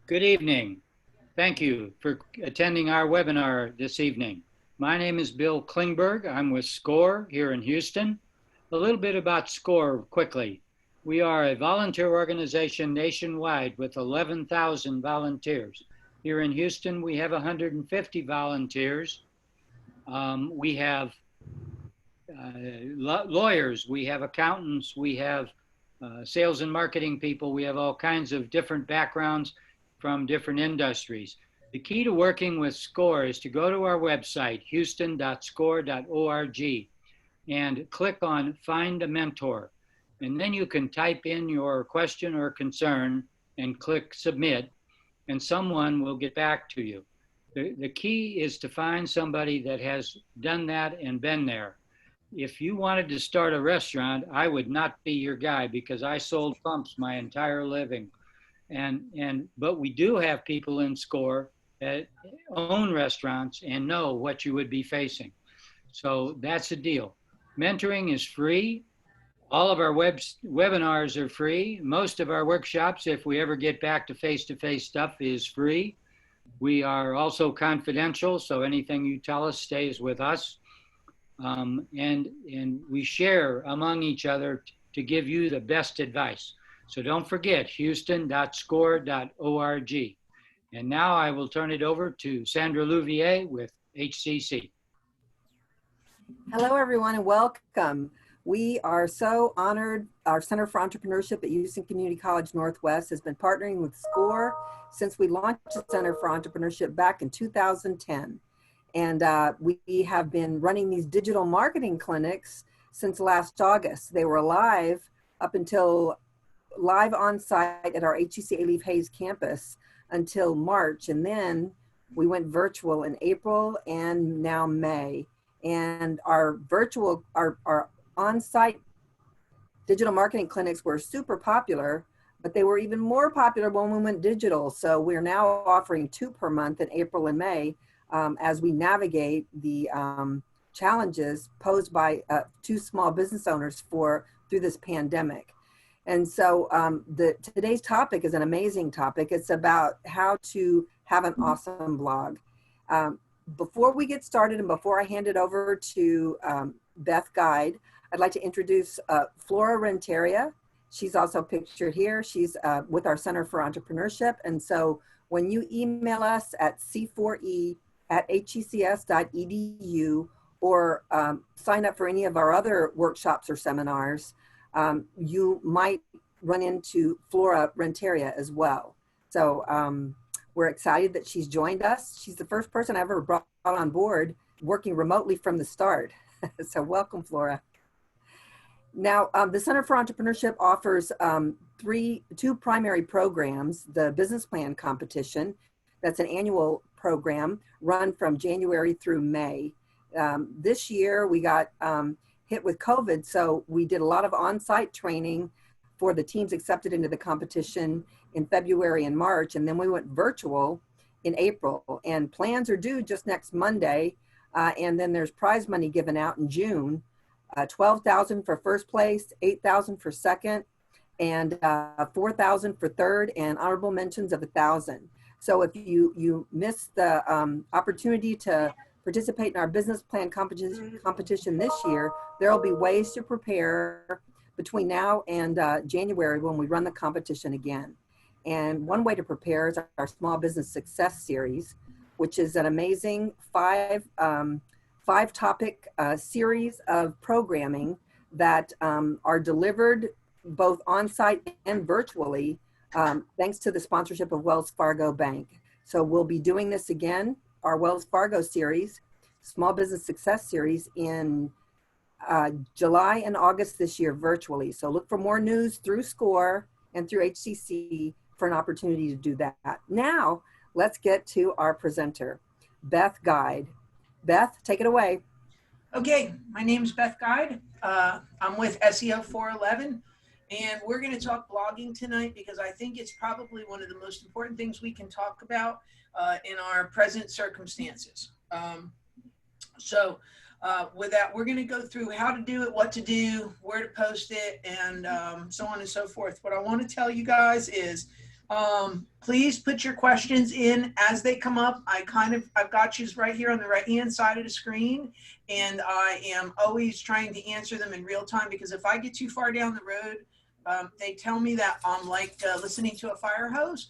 Good evening. Thank you for attending our webinar this evening. My name is Bill Klingberg. I'm with SCORE here in Houston. A little bit about SCORE quickly. We are a volunteer organization nationwide with 11,000 volunteers. Here in Houston, we have 150 volunteers. We have lawyers, we have accountants, we have sales and marketing people, we have all kinds of different backgrounds from different industries. The key to working with SCORE is to go to our website, houston.score.org, and click on Find a Mentor. And then you can type in your question or concern and click Submit, and someone will get back to you. The key is to find somebody that has done that and been there. If you wanted to start a restaurant, I would not be your guy because I sold pumps my entire living. But we do have people in SCORE that own restaurants and know what you would be facing. So that's the deal. Mentoring is free. All of our webinars are free. Most of our workshops, if we ever get back to face-to-face stuff, is free. We are also confidential, so anything you tell us stays with us. And we share among each other to give you the best advice. So don't forget, houston.score.org. And now I will turn it over to Sandra Louvier with HCC. Hello, everyone, and welcome. We are so honored. Our Center for Entrepreneurship at Houston Community College Northwest has been partnering with SCORE since we launched the Center for Entrepreneurship back in 2010. And we have been running these digital marketing clinics since last August. They were live up until live on site at our HCC A-Leaf Hayes campus until March. And then we went virtual in April and now May. And our virtual, our on-site digital marketing clinics were super popular, but they were even more popular when we went digital. So we're now offering 2 per month in April and May as we navigate the challenges posed by 2 small business owners through this pandemic. And so today's topic is an amazing topic. It's about how to have an awesome blog. Before we get started and before I hand it over to Beth Guide, I'd like to introduce Flora Renteria. She's also pictured here. She's with our Center for Entrepreneurship. And so when you email us at c4e@hccs.edu or sign up for any of our other workshops or seminars, you might run into Flora Renteria as well. So we're excited that she's joined us. She's the first person I ever brought on board working remotely from the start. So welcome, Flora. Now, the Center for Entrepreneurship offers 2 primary programs: the business plan competition, that's an annual program run from January through May. This year we got hit with COVID, so we did a lot of on-site training for the teams accepted into the competition in February and March, and then we went virtual in April, and plans are due just next Monday, and then there's prize money given out in June. $12,000 for first place, $8,000 for second, and $4,000 for third, and honorable mentions of $1,000. So if you miss the opportunity to participate in our business plan competition this year, there will be ways to prepare between now and January when we run the competition again. And one way to prepare is our Small Business Success Series, which is an amazing 5-topic series of programming that are delivered both on-site and virtually, thanks to the sponsorship of Wells Fargo Bank. So we'll be doing this again, our Wells Fargo series, Small Business Success Series, in July and August this year virtually. So look for more news through SCORE and through HCC for an opportunity to do that. Now, let's get to our presenter, Beth Guide. Beth, take it away. Okay, my name is Beth Guide. I'm with SEO 411, and we're going to talk blogging tonight because I think it's probably one of the most important things we can talk about in our present circumstances. With that, we're going to go through how to do it, what to do, where to post it, and so on and so forth. What I want to tell you guys is Please put your questions in as they come up. I've got you right here on the right-hand side of the screen, and I am always trying to answer them in real time, because if I get too far down the road, they tell me that I'm like listening to a fire hose.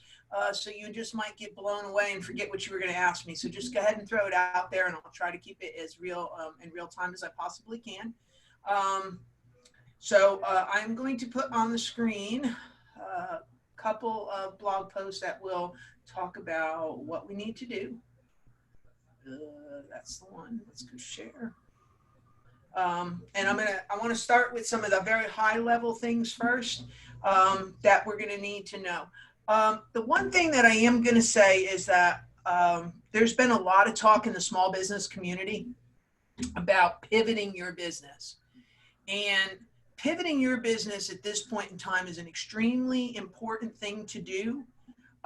So you just might get blown away and forget what you were going to ask me. So just go ahead and throw it out there, and I'll try to keep it as real in real time as I possibly can. I'm going to put on the screen a couple of blog posts that will talk about what we need to do. That's the one. Let's go share. And I want to start with some of the very high level things first that we're going to need to know. The one thing that I am going to say is that there's been a lot of talk in the small business community about pivoting your business. And pivoting your business at this point in time is an extremely important thing to do.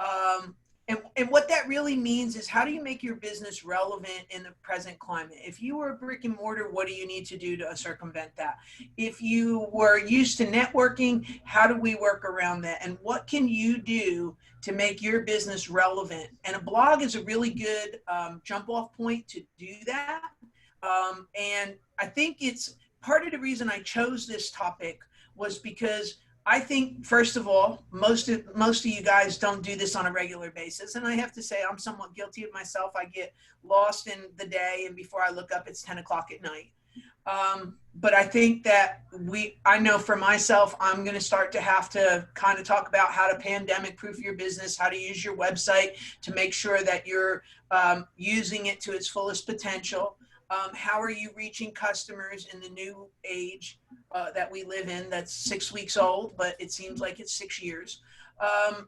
And what that really means is, how do you make your business relevant in the present climate? If you were a brick and mortar, what do you need to do to circumvent that? If you were used to networking, how do we work around that? And what can you do to make your business relevant? And a blog is a really good jump off point to do that. And I think it's part of the reason I chose this topic was because I think, first of all, most of you guys don't do this on a regular basis. And I have to say, I'm somewhat guilty of myself. I get lost in the day, and before I look up, it's 10 o'clock at night. But I think that I know for myself, I'm going to start to have to kind of talk about how to pandemic proof your business, how to use your website to make sure that you're using it to its fullest potential. How are you reaching customers in the new age that we live in that's 6 weeks old, but it seems like it's 6 years.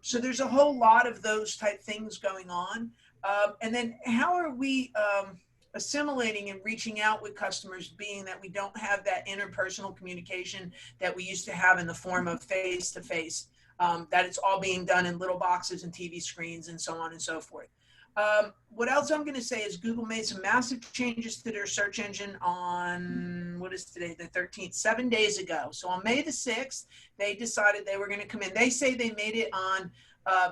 So there's a whole lot of those type things going on. And then how are we assimilating and reaching out with customers, being that we don't have that interpersonal communication that we used to have in the form of face-to-face, that it's all being done in little boxes and TV screens and so on and so forth. What else I'm going to say is Google made some massive changes to their search engine on, what is today, the 13th, 7 days ago. So on May the 6th, they decided they were going to come in. They say they made it on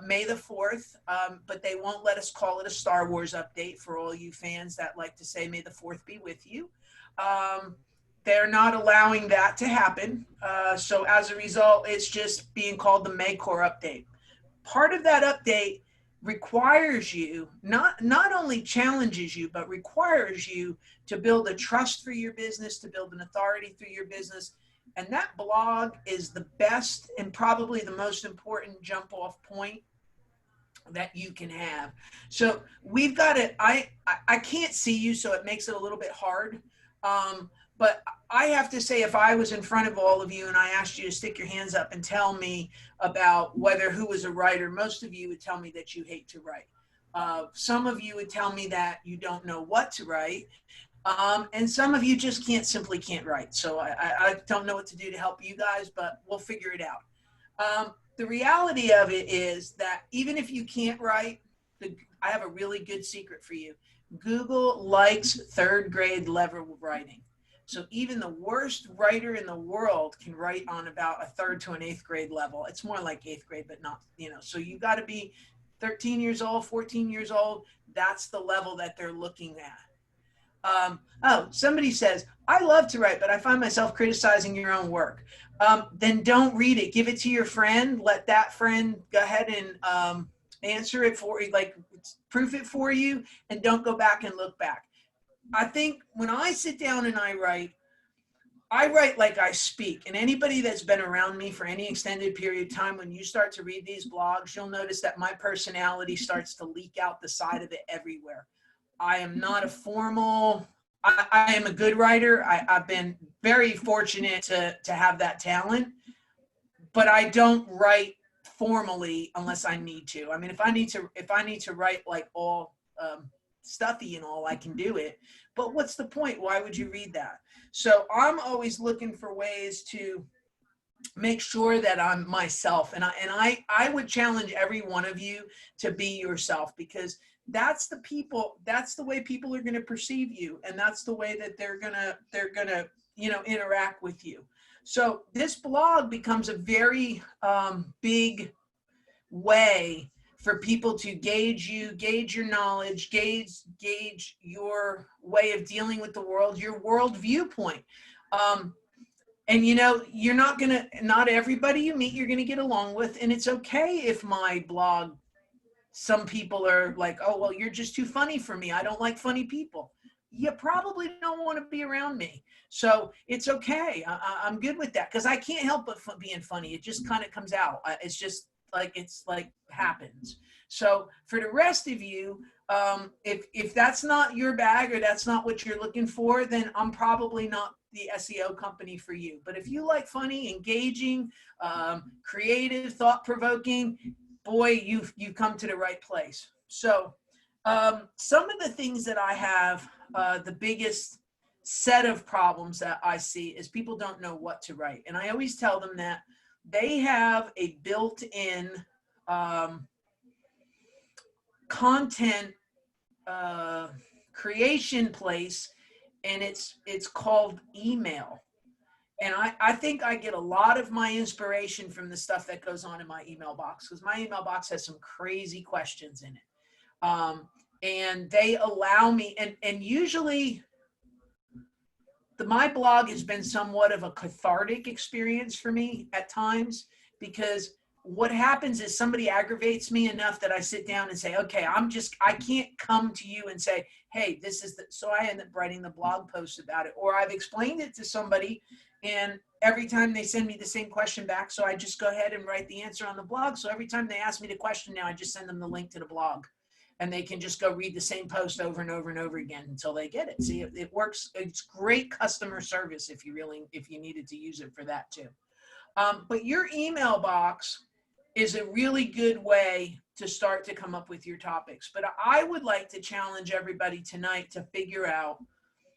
May the 4th, but they won't let us call it a Star Wars update for all you fans that like to say May the 4th be with you. They're not allowing that to happen. So as a result, it's just being called the May Core update. Part of that update requires you, not only challenges you, but requires you to build a trust for your business, to build an authority through your business. And that blog is the best and probably the most important jump off point that you can have. So we've got it. I can't see you, so it makes it a little bit hard. But I have to say, if I was in front of all of you and I asked you to stick your hands up and tell me about who was a writer, most of you would tell me that you hate to write. Some of you would tell me that you don't know what to write. And some of you just simply can't write. So I don't know what to do to help you guys, but we'll figure it out. The reality of it is that even if you can't write, I have a really good secret for you. Google likes third grade level writing. So even the worst writer in the world can write on about a 3rd to an 8th grade level. It's more like 8th grade, but not, so you got to be 13 years old, 14 years old. That's the level that they're looking at. Somebody says, I love to write, but I find myself criticizing your own work. Then don't read it. Give it to your friend. Let that friend go ahead and answer it for you, like proof it for you, and don't go back and look back. I think when I sit down and I write like I speak. And anybody that's been around me for any extended period of time, when you start to read these blogs, you'll notice that my personality starts to leak out the side of it everywhere. I am not a formal, I am a good writer. I've been very fortunate to have that talent, but I don't write formally unless I need to. I mean, if I need to write like all stuffy and all, I can do it. But what's the point? Why would you read that? So I'm always looking for ways to make sure that I'm myself. And I would challenge every one of you to be yourself, because that's the way people are going to perceive you. And that's the way that they're going to, interact with you. So this blog becomes a very big way for people to gauge you, gauge your knowledge, gauge your way of dealing with the world, your world viewpoint. And you know, you're not everybody you meet, you're going to get along with. And it's okay if my blog, some people are like, oh, well, you're just too funny for me. I don't like funny people. You probably don't want to be around me. So it's okay. I'm good with that because I can't help but being funny. It just kind of comes out. It's like happens. So for the rest of you, if that's not your bag or that's not what you're looking for, then I'm probably not the SEO company for you. But if you like funny, engaging, creative, thought-provoking, boy, you've come to the right place. So some of the things that I have, the biggest set of problems that I see is people don't know what to write. And I always tell them that they have a built-in content creation place, and it's called email. And I think I get a lot of my inspiration from the stuff that goes on in my email box, because my email box has some crazy questions in it. And they allow me, and usually my blog has been somewhat of a cathartic experience for me at times, because what happens is somebody aggravates me enough that I sit down and say, okay, I can't come to you and say, hey, so I end up writing the blog post about it. Or I've explained it to somebody and every time they send me the same question back, so I just go ahead and write the answer on the blog. So every time they ask me the question now, I just send them the link to the blog and they can just go read the same post over and over and over again until they get it. See, it works. It's great customer service if you needed to use it for that too. But your email box is a really good way to start to come up with your topics. But I would like to challenge everybody tonight to figure out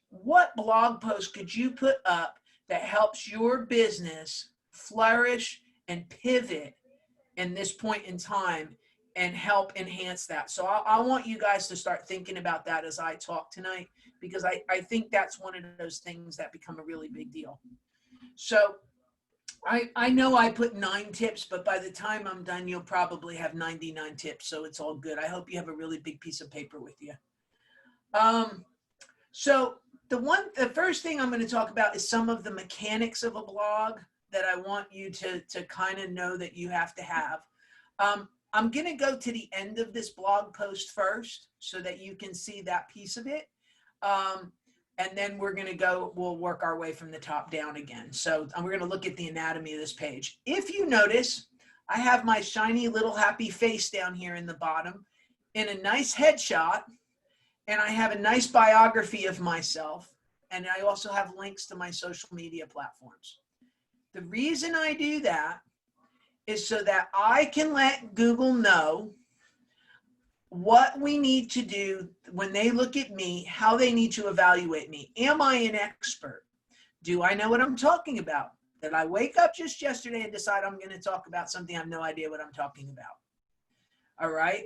what blog post could you put up that helps your business flourish and pivot in this point in time and help enhance that. So I want you guys to start thinking about that as I talk tonight, because I think that's one of those things that become a really big deal. So I know I put 9 tips, but by the time I'm done, you'll probably have 99 tips. So it's all good. I hope you have a really big piece of paper with you. So the first thing I'm going to talk about is some of the mechanics of a blog that I want you to kind of know that you have to have. I'm going to go to the end of this blog post first so that you can see that piece of it. And then we'll work our way from the top down again. So we're going to look at the anatomy of this page. If you notice, I have my shiny little happy face down here in the bottom in a nice headshot. And I have a nice biography of myself. And I also have links to my social media platforms. The reason I do that is so that I can let Google know what we need to do when they look at me, how they need to evaluate me. Am I an expert? Do I know what I'm talking about? Did I wake up just yesterday and decide I'm going to talk about something I have no idea what I'm talking about? All right.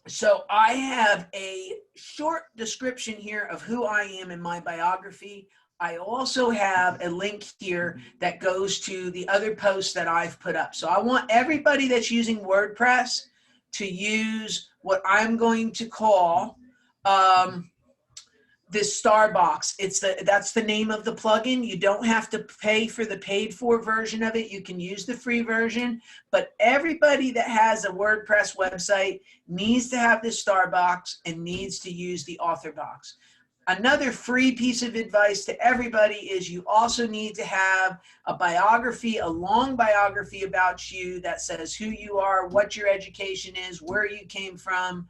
So I have a short description here of who I am in my biography. I also have a link here that goes to the other posts that I've put up. So I want everybody that's using WordPress to use what I'm going to call this star box. That's the name of the plugin. You don't have to pay for the paid for version of it. You can use the free version, but everybody that has a WordPress website needs to have this star box and needs to use the author box. Another free piece of advice to everybody is you also need to have a biography, a long biography about you that says who you are, what your education is, where you came from.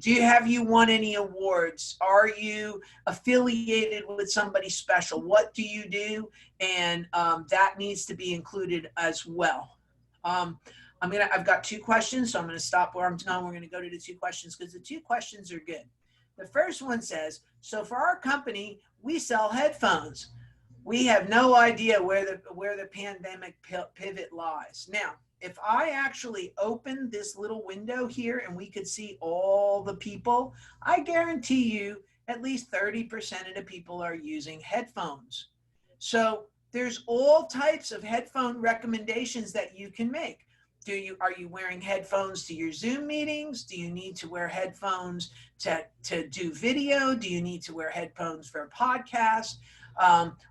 Have you won any awards? Are you affiliated with somebody special? What do you do? And that needs to be included as well. I've got 2 questions, so I'm going to stop where I'm done. We're going to go to the 2 questions because the 2 questions are good. The first one says, so for our company, we sell headphones. We have no idea where the pandemic pivot lies. Now, if I actually open this little window here and we could see all the people, I guarantee you at least 30% of the people are using headphones. So there's all types of headphone recommendations that you can make. Are you wearing headphones to your Zoom meetings? Do you need to wear headphones to do video? Do you need to wear headphones for a podcast?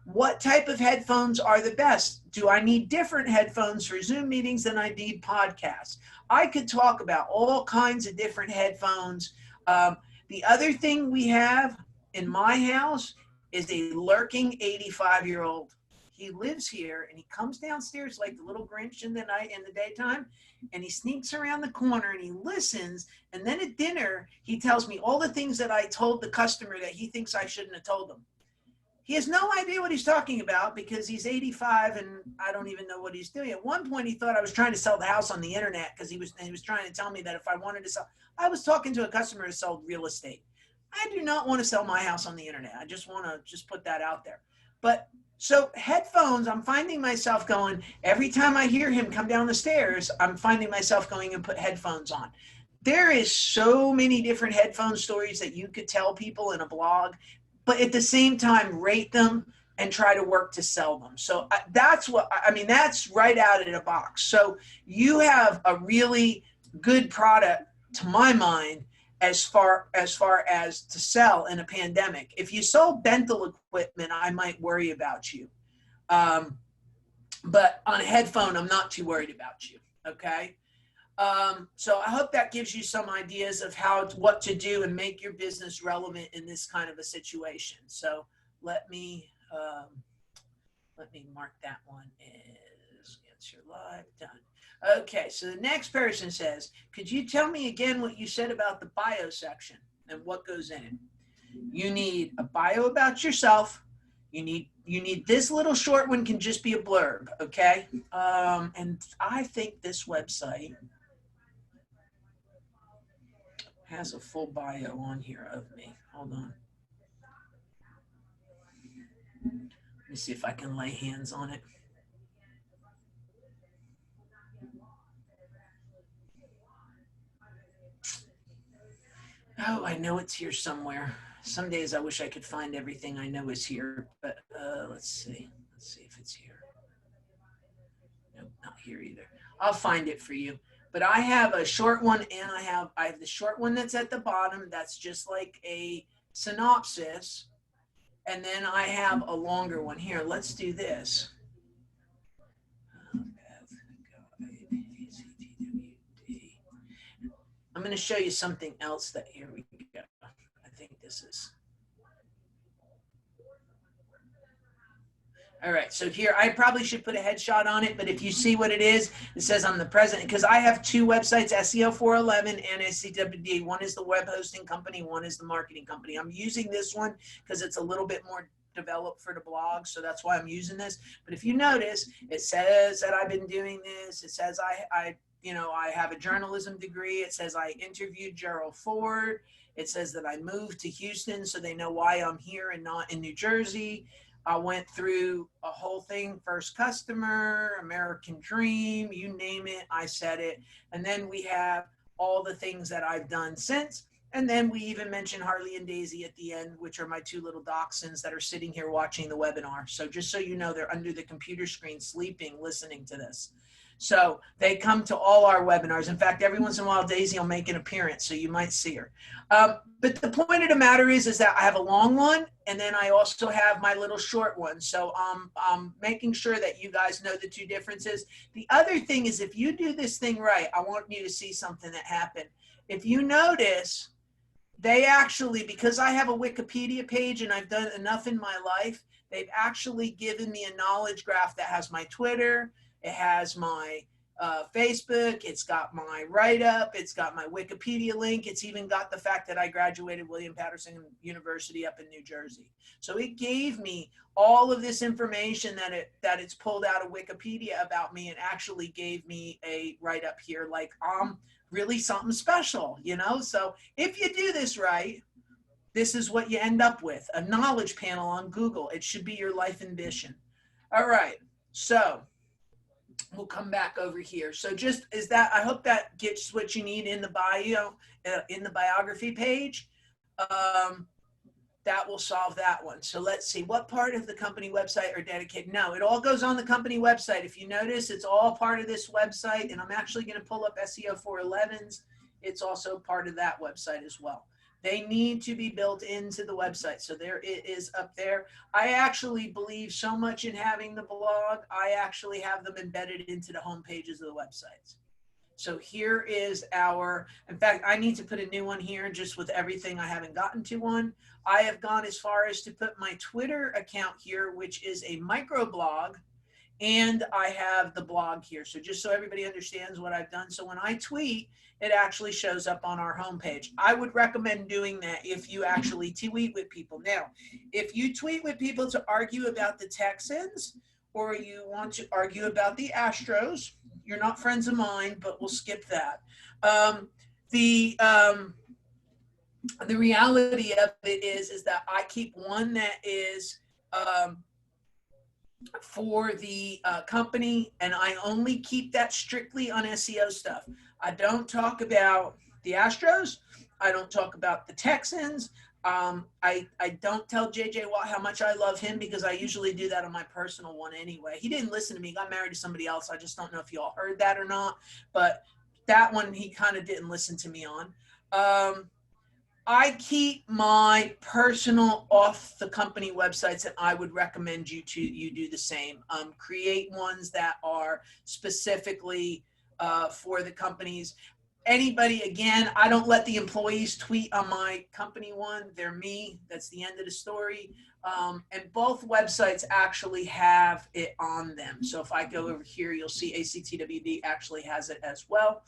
What type of headphones are the best? Do I need different headphones for Zoom meetings than I need podcasts? I could talk about all kinds of different headphones. The other thing we have in my house is a lurking 85-year-old. He lives here and he comes downstairs like the little Grinch in the night in the daytime, and he sneaks around the corner and he listens. And then at dinner, he tells me all the things that I told the customer that he thinks I shouldn't have told them. He has no idea what he's talking about because he's 85 and I don't even know what he's doing. At one point, he thought I was trying to sell the house on the internet because he was trying to tell me that if I wanted to sell, I was talking to a customer who sold real estate. I do not want to sell my house on the internet. I just want to just put that out there. But so headphones, I'm finding myself going, every time I hear him come down the stairs, I'm finding myself going and put headphones on. There is so many different headphone stories that you could tell people in a blog, but at the same time, rate them and try to work to sell them. So that's that's right out of the box. So you have a really good product, to my mind, as far as to sell in a pandemic. If you sold dental equipment, I might worry about you. But on a headphone, I'm not too worried about you, okay? So I hope that gives you some ideas of what to do and make your business relevant in this kind of a situation. So let me mark that one as answer live, done. Okay, so the next person says, could you tell me again what you said about the bio section and what goes in it? You need a bio about yourself. You need this little short one can just be a blurb, okay? And I think this website has a full bio on here of me. Hold on. Let me see if I can lay hands on it. Oh, I know it's here somewhere. Some days I wish I could find everything I know is here, but let's see. Let's see if it's here. Nope, not here either. I'll find it for you. But I have a short one and I have the short one that's at the bottom. That's just like a synopsis. And then I have a longer one here. Let's do this. I'm going to show you something else that here we go. I think this is. All right, so here, I probably should put a headshot on it, but if you see what it is, it says I'm the president, because I have two websites, SEO 411 and SCWD. One is the web hosting company, one is the marketing company. I'm using this one because it's a little bit more developed for the blog, so that's why I'm using this. But if you notice, it says that I've been doing this. It says I have a journalism degree. It says I interviewed Gerald Ford. It says that I moved to Houston so they know why I'm here and not in New Jersey. I went through a whole thing, first customer, American dream, you name it, I said it. And then we have all the things that I've done since. And then we even mentioned Harley and Daisy at the end, which are my two little dachshunds that are sitting here watching the webinar. So just so you know, they're under the computer screen sleeping, listening to this. So they come to all our webinars. In fact, every once in a while, Daisy will make an appearance, so you might see her. But the point of the matter is that I have a long one, and then I also have my little short one. So I'm making sure that you guys know the two differences. The other thing is, if you do this thing right, I want you to see something that happened. If you notice, they actually, because I have a Wikipedia page and I've done enough in my life, they've actually given me a knowledge graph that has my Twitter, it has my Facebook, it's got my write-up, it's got my Wikipedia link, it's even got the fact that I graduated William Patterson University up in New Jersey. So it gave me all of this information that it's pulled out of Wikipedia about me and actually gave me a write-up here like really something special, you know? So if you do this right, this is what you end up with, a knowledge panel on Google. It should be your life ambition. All right, so we'll come back over here. So just is that, I hope that gets what you need in the bio, in the biography page. that will solve that one. So let's see, what part of the company website are dedicated? No, it all goes on the company website. If you notice, it's all part of this website, and I'm actually going to pull up SEO 411's. It's also part of that website as well. They need to be built into the website. So there it is up there. I actually believe so much in having the blog, I actually have them embedded into the home pages of the websites. So here is our, in fact, I need to put a new one here just with everything. I haven't gotten to one. I have gone as far as to put my Twitter account here, which is a microblog, and I have the blog here. So just so everybody understands what I've done. So when I tweet, it actually shows up on our homepage. I would recommend doing that if you actually tweet with people. Now, if you tweet with people to argue about the Texans, or you want to argue about the Astros, you're not friends of mine, but we'll skip that. The reality of it is that I keep one that is for the company, and I only keep that strictly on SEO stuff. I don't talk about the Astros. I don't talk about the Texans. I don't tell JJ Watt how much I love him, because I usually do that on my personal one anyway. He didn't listen to me. He got married to somebody else. I just don't know if you all heard that or not. But that one he kind of didn't listen to me on. I keep my personal off the company websites, and I would recommend you do the same. Create ones that are specifically for the companies. Anybody, again, I don't let the employees tweet on my company one. They're me. That's the end of the story. And both websites actually have it on them. So if I go over here, you'll see ACTWD actually has it as well.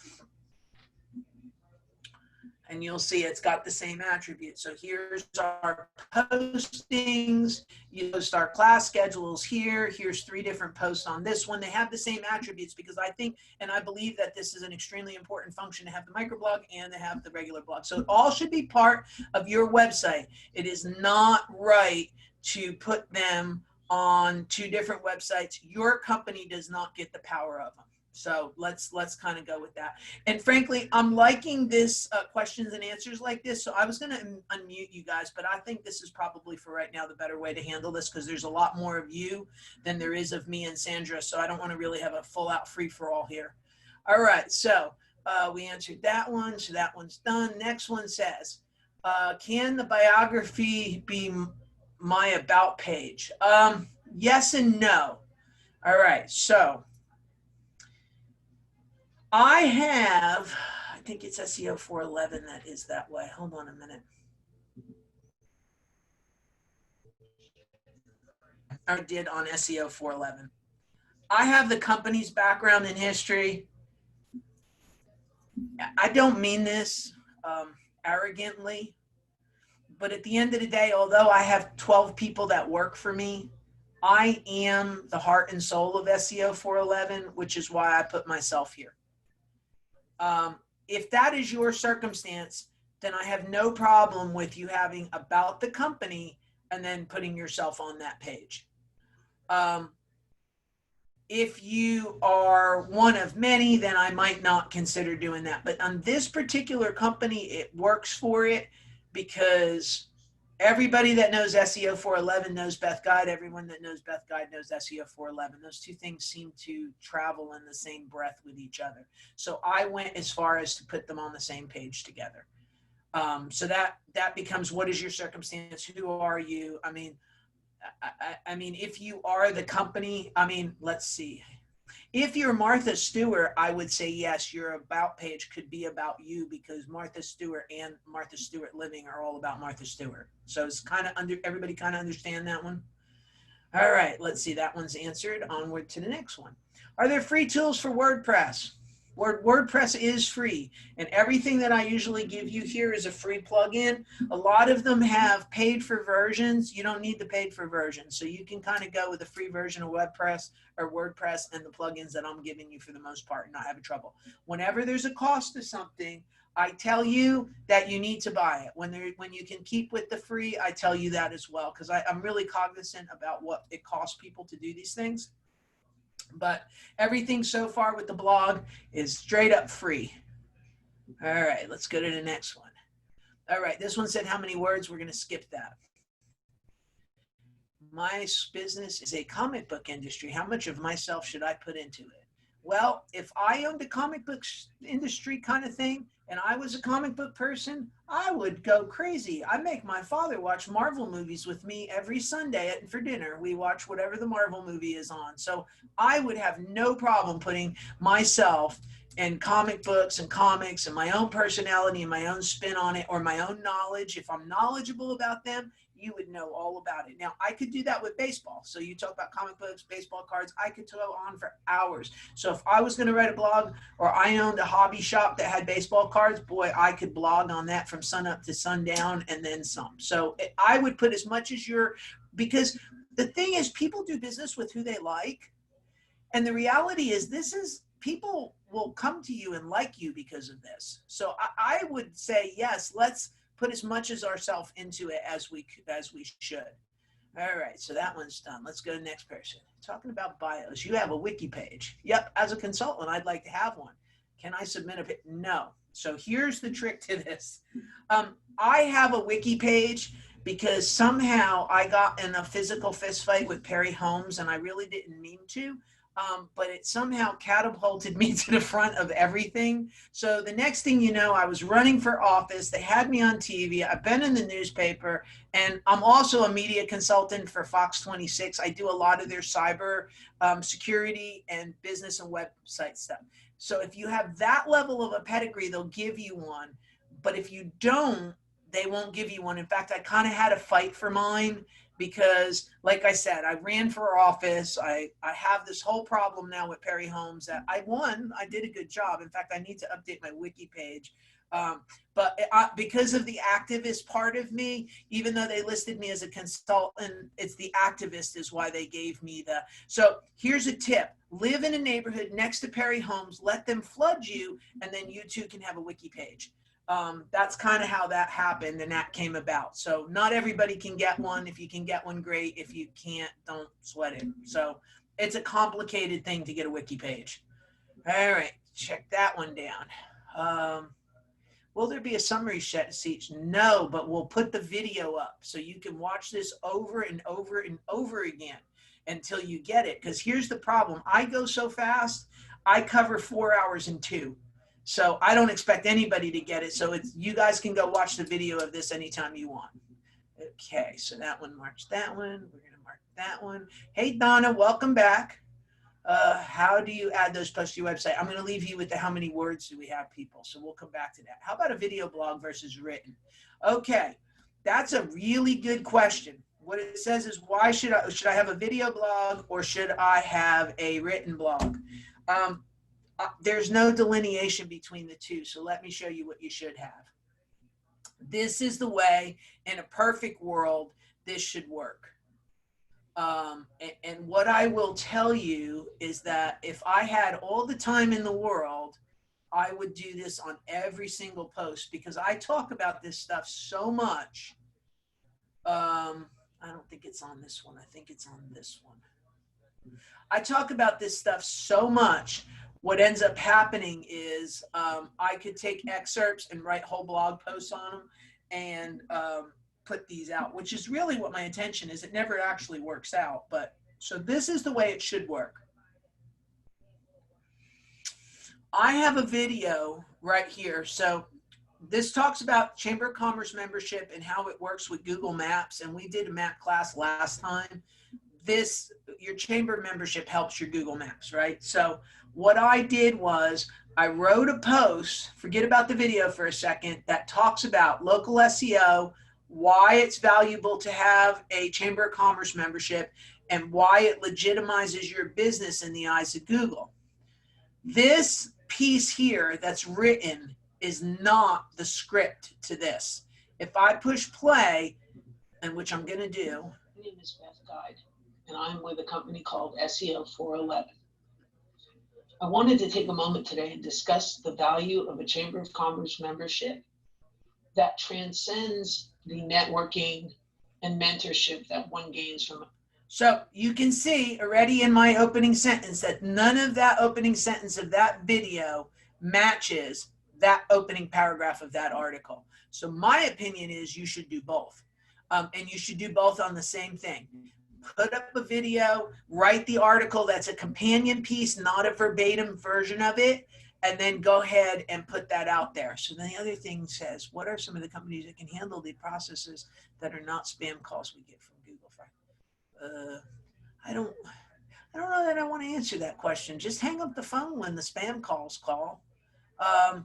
And you'll see it's got the same attributes. So here's our postings. You post our class schedules here. Here's 3 different posts on this one. They have the same attributes, because I think, and I believe that this is an extremely important function to have the microblog and to have the regular blog. So it all should be part of your website. It is not right to put them on 2 different websites. Your company does not get the power of them. So let's kind of go with that. And frankly, I'm liking this questions and answers like this. So I was going to unmute you guys, but I think this is probably for right now the better way to handle this, because there's a lot more of you than there is of me and Sandra. So I don't want to really have a full out free for all here. All right. So we answered that one. So that one's done. Next one says, can the biography be my about page? Yes and no. All right. So I think it's SEO 411 that is that way. Hold on a minute. I did on SEO 411. I have the company's background and history. I don't mean this arrogantly, but at the end of the day, although I have 12 people that work for me, I am the heart and soul of SEO 411, which is why I put myself here. If that is your circumstance, then I have no problem with you having about the company and then putting yourself on that page. If you are one of many, then I might not consider doing that. But on this particular company, it works for it, because everybody that knows SEO 411 knows Beth Guide. Everyone that knows Beth Guide knows SEO 411. Those 2 things seem to travel in the same breath with each other. So I went as far as to put them on the same page together. So that becomes, what is your circumstance? Who are you? I mean, if you are the company, let's see. If you're Martha Stewart, I would say yes, your about page could be about you, because Martha Stewart and Martha Stewart Living are all about Martha Stewart. So it's kind of everybody kind of understand that one. All right, let's see. That one's answered. Onward to the next one. Are there free tools for WordPress? WordPress is free, and everything that I usually give you here is a free plugin. A lot of them have paid for versions. You don't need the paid for version, so you can kind of go with a free version of WordPress and the plugins that I'm giving you for the most part and not have trouble. Whenever there's a cost to something, I tell you that you need to buy it. When you can keep with the free, I tell you that as well, because I'm really cognizant about what it costs people to do these things. But everything so far with the blog is straight up free. All right, let's go to the next one. All right, this one said how many words. We're going to skip that. my business is a comic book industry. How much of myself should I put into it? Well, if I owned a comic book industry kind of thing and I was a comic book person, I would go crazy. I make my father watch Marvel movies with me every Sunday for dinner. We watch whatever the Marvel movie is on. So I would have no problem putting myself and comic books and comics and my own personality and my own spin on it, or my own knowledge. If I'm knowledgeable about them, you would know all about it. Now, I could do that with baseball. So you talk about comic books, baseball cards, I could go on for hours. So if I was going to write a blog, or I owned a hobby shop that had baseball cards, boy, I could blog on that from sun up to sundown and then some. So I would put as much as because the thing is, people do business with who they like. And the reality is, people will come to you and like you because of this. So I would say, yes, let's put as much as ourselves into it as we should. All right, so that one's done. Let's go to the next person. Talking about bios, you have a wiki page. Yep, as a consultant, I'd like to have one. Can I submit a page? No. So here's the trick to this. I have a wiki page because somehow I got in a physical fist fight with Perry Holmes, and I really didn't mean to. But it somehow catapulted me to the front of everything. So the next thing you know, I was running for office. They had me on TV. I've been in the newspaper, and I'm also a media consultant for Fox 26. I do a lot of their cyber security and business and website stuff. So if you have that level of a pedigree, they'll give you one. But if you don't, they won't give you one. In fact, I kind of had a fight for mine, because like I said, I ran for office. I have this whole problem now with Perry Holmes that I won. I did a good job. In fact, I need to update my wiki page. But because of the activist part of me, even though they listed me as a consultant, it's the activist is why they gave me so here's a tip. Live in a neighborhood next to Perry Holmes, let them flood you, and then you too can have a wiki page. That's kind of how that happened and that came about. So not everybody can get one. If you can get one, great. If you can't, don't sweat it. So it's a complicated thing to get a wiki page. All right, check that one down. Will there be a summary sheet? No, but we'll put the video up so you can watch this over and over and over again until you get it. Because here's the problem. I go so fast, I cover 4 hours in 2. So I don't expect anybody to get it. So you guys can go watch the video of this anytime you want. Okay, so that one marks that one. We're going to mark that one. Hey, Donna, welcome back. How do you add those posts to your website? I'm going to leave you with the how many words do we have, people. So we'll come back to that. How about a video blog versus written? Okay, that's a really good question. What it says is, why should I have a video blog or should I have a written blog? There's no delineation between the two. So let me show you what you should have. This is the way, in a perfect world, this should work. And what I will tell you is that if I had all the time in the world, I would do this on every single post, because I talk about this stuff so much. I don't think it's on this one. I think it's on this one. I talk about this stuff so much. What ends up happening is I could take excerpts and write whole blog posts on them and put these out, which is really what my intention is. It never actually works out, but so this is the way it should work. I have a video right here. So this talks about Chamber of Commerce membership and how it works with Google Maps. And we did a map class last time. Your chamber membership helps your Google Maps, right? So what I did was I wrote a post, forget about the video for a second, that talks about local SEO, why it's valuable to have a Chamber of Commerce membership, and why it legitimizes your business in the eyes of Google. This piece here that's written is not the script to this. If I push play, and which I'm going to do. My name is Beth Guide, and I'm with a company called SEO 411. I wanted to take a moment today and discuss the value of a Chamber of Commerce membership that transcends the networking and mentorship that one gains from it. So you can see already in my opening sentence that none of that opening sentence of that video matches that opening paragraph of that article. So my opinion is you should do both. And you should do both on the same thing. put up a video, write the article that's a companion piece, not a verbatim version of it, and then go ahead and put that out there. So then the other thing says, what are some of the companies that can handle the processes that are not spam calls we get from Google? I don't know that I want to answer that question. Just hang up the phone when the spam calls call. I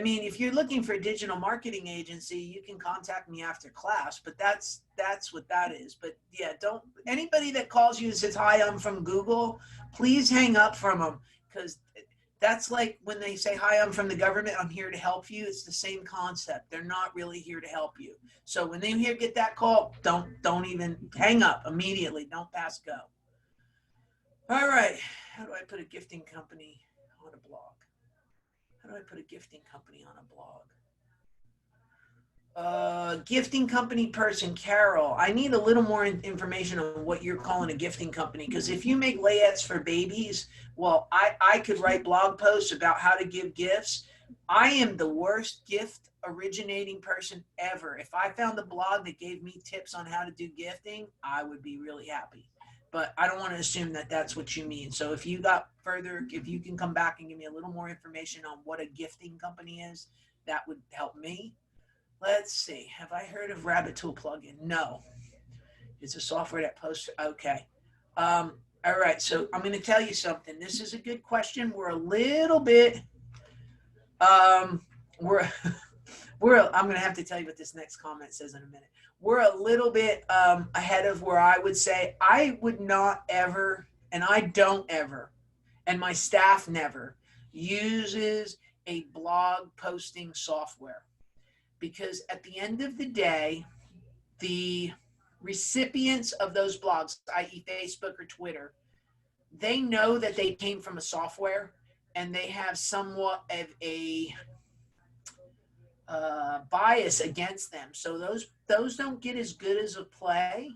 mean, if you're looking for a digital marketing agency, you can contact me after class, but that's what that is. But yeah, don't, anybody that calls you and says, hi, I'm from Google, please hang up from them, because that's like when they say, hi, I'm from the government, I'm here to help you. It's the same concept. They're not really here to help you. So when they get that call, don't even hang up immediately. Don't pass go. All right. How do I put a gifting company on a blog? How do I put a gifting company on a blog? Gifting company person, Carol. I need a little more information on what you're calling a gifting company, because if you make layouts for babies, well, I could write blog posts about how to give gifts. I am the worst gift originating person ever. If I found a blog that gave me tips on how to do gifting, I would be really happy. But I don't want to assume that that's what you mean. So if you got further, if you can come back and give me a little more information on what a gifting company is, that would help me. Let's see. Have I heard of Rabbit Tool plugin? No. It's a software that posts. Okay. All right. So I'm going to tell you something. This is a good question. We're a little bit, I'm going to have to tell you what this next comment says in a minute. We're a little bit ahead of where I would say I would not ever, and I don't ever, and my staff never uses a blog posting software. Because at the end of the day, the recipients of those blogs, i.e. Facebook or Twitter, they know that they came from a software, and they have somewhat of a bias against them. So those don't get as good as a play.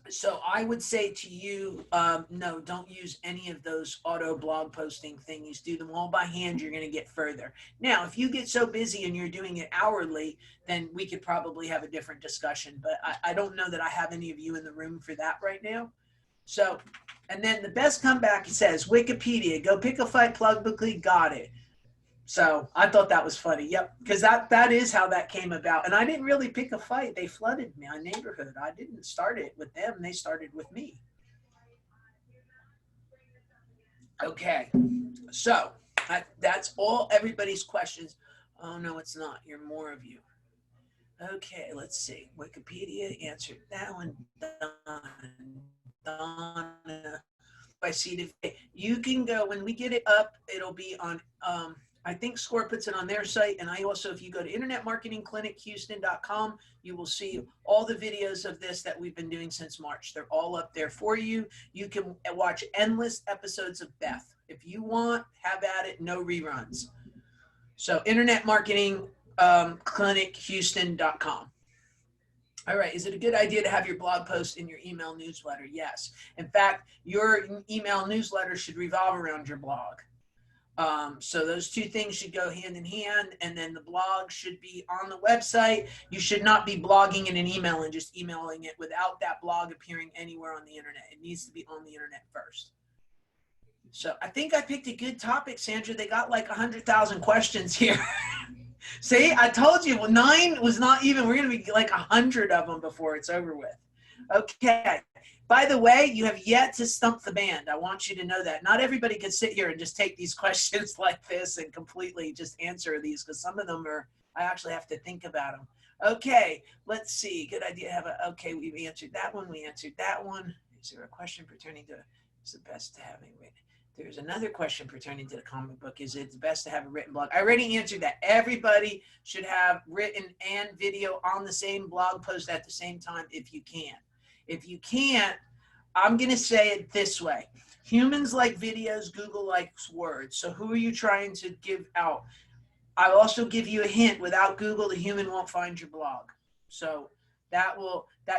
So I would say to you, no, don't use any of those auto blog posting thingies. Do them all by hand. You're going to get further. Now, if you get so busy and you're doing it hourly, then we could probably have a different discussion. But I don't know that I have any of you in the room for that right now. So, and then the best comeback, it says, Wikipedia, go pick a fight publicly, got it. So I thought that was funny. Yep, because that is how that came about. And I didn't really pick a fight. They flooded my neighborhood. I didn't start it with them. They started with me. Okay, so that's all everybody's questions. Oh, no, it's not. You're more of you. Okay, let's see. Wikipedia answered that one. Donna. I see the, you can go, when we get it up, it'll be on, I think SCORE puts it on their site. And I also, if you go to internetmarketingclinichouston.com, you will see all the videos of this that we've been doing since March. They're all up there for you. You can watch endless episodes of Beth. If you want, have at it, no reruns. So internetmarketingclinichouston.com. All right. Is it a good idea to have your blog post in your email newsletter? Yes. In fact, your email newsletter should revolve around your blog. So those two things should go hand in hand, and then the blog should be on the website. You should not be blogging in an email and just emailing it without that blog appearing anywhere on the internet. It needs to be on the internet first. So I think I picked a good topic, Sandra. They got like 100,000 questions here. See, I told you, well, 9 was not even, we're going to be like 100 of them before it's over with. Okay. By the way, you have yet to stump the band. I want you to know that. Not everybody can sit here and just take these questions like this and completely just answer these, because some of them are, I actually have to think about them. Okay, let's see. Good idea to have a, okay, we've answered that one. We answered that one. Is there a question pertaining to, is the best to having written? There's another question pertaining to the comic book. Is it best to have a written blog? I already answered that. Everybody should have written and video on the same blog post at the same time if you can. If you can't, I'm going to say it this way. Humans like videos, Google likes words. So who are you trying to give out? I'll also give you a hint. Without Google, the human won't find your blog. So that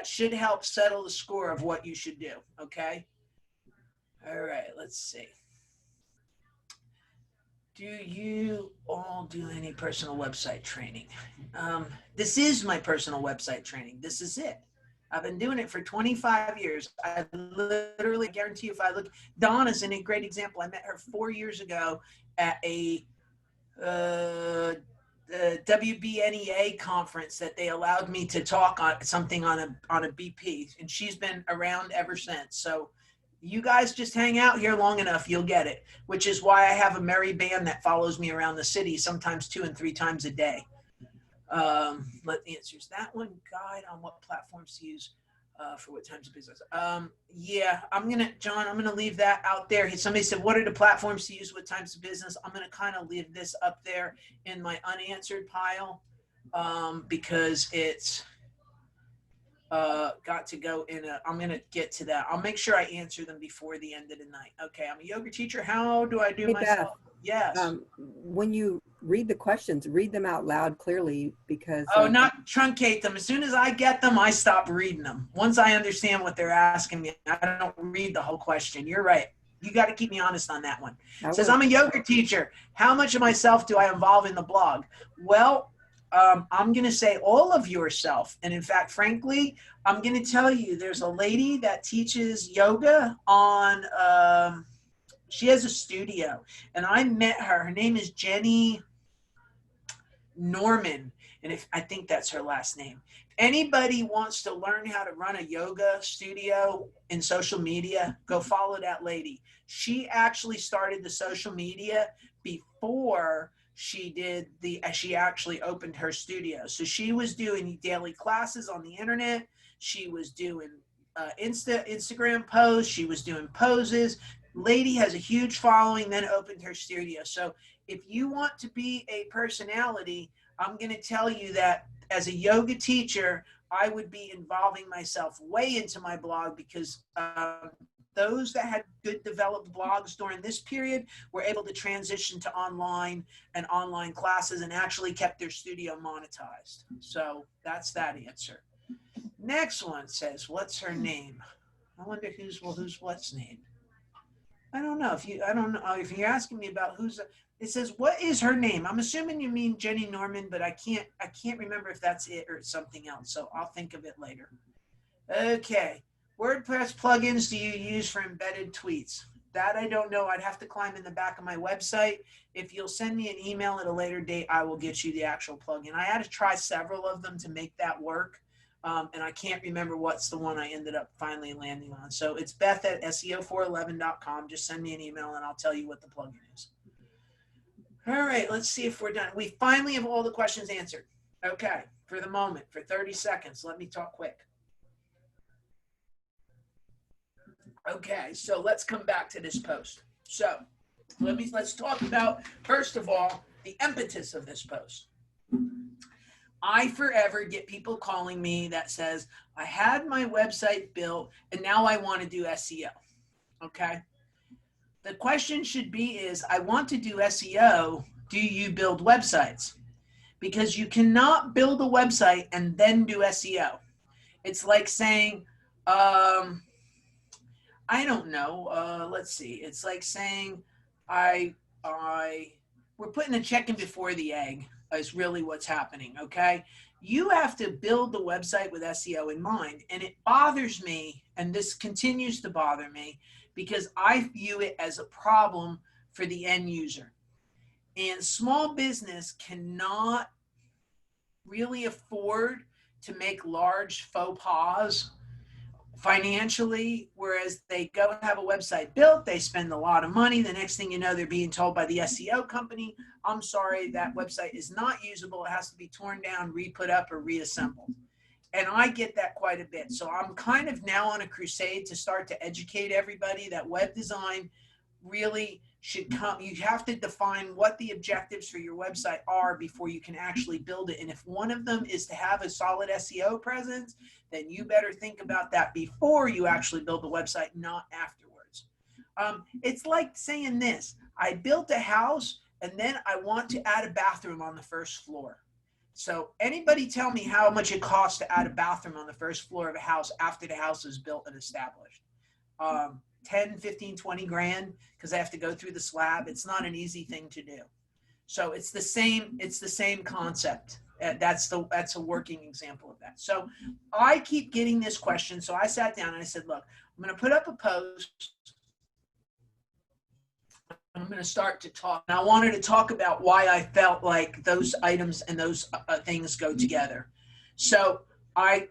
should help settle the score of what you should do. Okay. All right. Let's see. Do you all do any personal website training? This is my personal website training. This is it. I've been doing it for 25 years. I literally guarantee you, if I look, Donna's a great example. I met her 4 years ago at a WBNEA conference that they allowed me to talk on something on a BP, and she's been around ever since. So you guys just hang out here long enough, you'll get it, which is why I have a merry band that follows me around the city, sometimes 2 and 3 times a day. Answers that one. Guide on what platforms to use for what types of business. Yeah, John, I'm gonna leave that out there. Somebody said, what are the platforms to use, what types of business? I'm gonna kind of leave this up there in my unanswered pile because it's got to go in I'm gonna get to that. I'll make sure I answer them before the end of the night. Okay, I'm a yoga teacher. How do I do myself? Beth, yes. When you read the questions, read them out loud clearly, because not truncate them. As soon as I get them, I stop reading them. Once I understand what they're asking me, I don't read the whole question. You're right. You got to keep me honest on that one. It says, I'm a yoga teacher. How much of myself do I involve in the blog? Well, I'm going to say all of yourself. And in fact, frankly, I'm going to tell you, there's a lady that teaches yoga on, she has a studio, and I met her. Her name is Jenny Norman, and I think that's her last name. If anybody wants to learn how to run a yoga studio in social media, go follow that lady. She actually started the social media before she actually opened her studio. So she was doing daily classes on the internet. She was doing Instagram posts. She was doing poses. Lady has a huge following, then opened her studio. So if you want to be a personality, I'm going to tell you that as a yoga teacher, I would be involving myself way into my blog, because those that had good developed blogs during this period were able to transition to online and online classes and actually kept their studio monetized. So that's that answer. Next one says, what's her name? I wonder who's what's name. I don't know if you're asking me about it says, what is her name? I'm assuming you mean Jenny Norman, but I can't remember if that's it or something else. So I'll think of it later. Okay. WordPress plugins do you use for embedded tweets? That I don't know. I'd have to climb in the back of my website. If you'll send me an email at a later date, I will get you the actual plugin. I had to try several of them to make that work. And I can't remember what's the one I ended up finally landing on. So it's Beth at SEO411.com. Just send me an email and I'll tell you what the plugin is. All right, let's see if we're done. We finally have all the questions answered. Okay, for the moment, for 30 seconds, let me talk quick. Okay, so let's come back to this post. So let's talk about, first of all, the impetus of this post. I forever get people calling me that says, I had my website built and now I want to do SEO. Okay. The question should be is, I want to do SEO. Do you build websites? Because you cannot build a website and then do SEO. It's like saying, I don't know. Let's see. It's like saying we're putting a chicken before the egg is really what's happening. Okay. You have to build the website with SEO in mind. And it bothers me. And this continues to bother me because I view it as a problem for the end user. And small business cannot really afford to make large faux pas financially, whereas they go have a website built, they spend a lot of money. The next thing you know, they're being told by the SEO company, I'm sorry, that website is not usable. It has to be torn down, re-put up, or reassembled. And I get that quite a bit. So I'm kind of now on a crusade to start to educate everybody that web design really should come. You have to define what the objectives for your website are before you can actually build it. And if one of them is to have a solid SEO presence, then you better think about that before you actually build the website, not afterwards. It's like saying this, I built a house and then I want to add a bathroom on the first floor. So anybody tell me how much it costs to add a bathroom on the first floor of a house after the house is built and established? 10, 15, 20 grand, because I have to go through the slab. It's not an easy thing to do. So it's the same concept. that's a working example of that. So I keep getting this question. So I sat down and I said, look, I'm going to put up a post. I'm going to start to talk. And I wanted to talk about why I felt like those items and those things go together. So I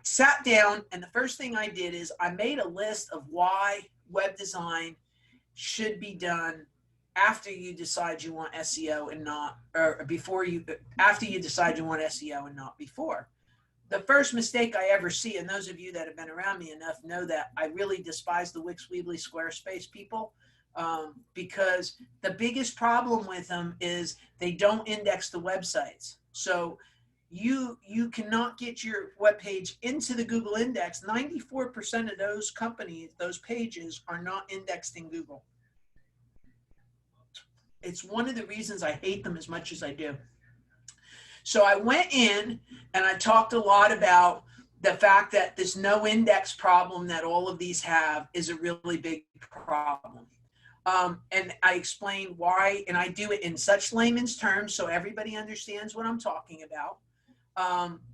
sat down, and the first thing I did is I made a list of why web design should be done after you decide you want SEO and not, or after you decide you want SEO and not before. The first mistake I ever see, and those of you that have been around me enough know that I really despise the Wix, Weebly, Squarespace people, because the biggest problem with them is they don't index the websites. So you cannot get your web page into the Google index. 94% of those companies, those pages are not indexed in Google. It's one of the reasons I hate them as much as I do. So I went in and I talked a lot about the fact that this no index problem that all of these have is a really big problem. And I explained why, and I do it in such layman's terms so everybody understands what I'm talking about.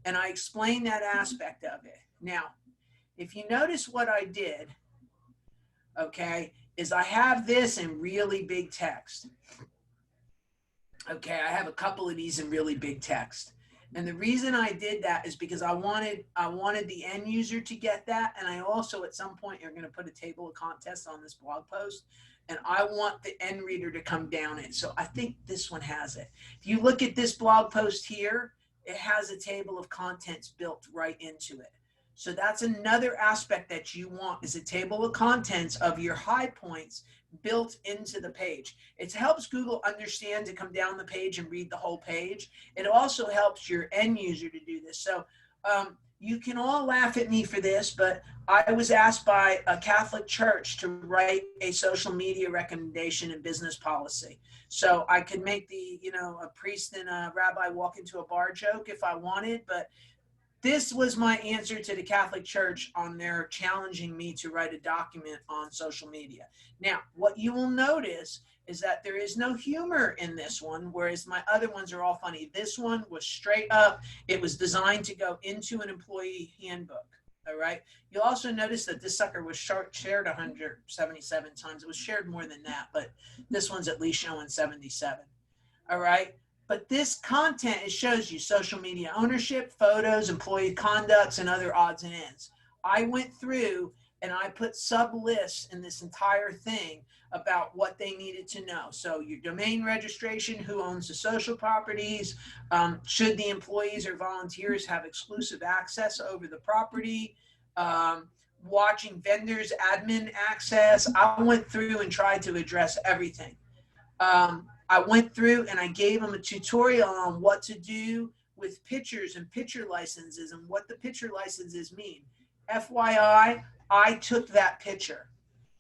And I explained that aspect of it. Now, if you notice what I did, okay, is I have this in really big text. Okay, I have a couple of these in really big text. And the reason I did that is because I wanted the end user to get that. And I also, at some point, you're going to put a table of contents on this blog post. And I want the end reader to come down it. So I think this one has it. If you look at this blog post here, it has a table of contents built right into it. So that's another aspect that you want, is a table of contents of your high points built into the page. It helps Google understand to come down the page and read the whole page. It also helps your end user to do this. So you can all laugh at me for this, but I was asked by a Catholic church to write a social media recommendation and business policy. So I could make the, a priest and a rabbi walk into a bar joke if I wanted, but this was my answer to the Catholic Church on their challenging me to write a document on social media. Now, what you will notice is that there is no humor in this one, whereas my other ones are all funny. This one was straight up. It was designed to go into an employee handbook. All right. You'll also notice that this sucker was shared 177 times. It was shared more than that, but this one's at least showing 77. All right. But this content, it shows you social media ownership, photos, employee conducts, and other odds and ends. I went through and I put sub lists in this entire thing about what they needed to know. So your domain registration, who owns the social properties, should the employees or volunteers have exclusive access over the property, watching vendors, admin access. I went through and tried to address everything. I went through and I gave them a tutorial on what to do with pictures and picture licenses and what the picture licenses mean. FYI, I took that picture.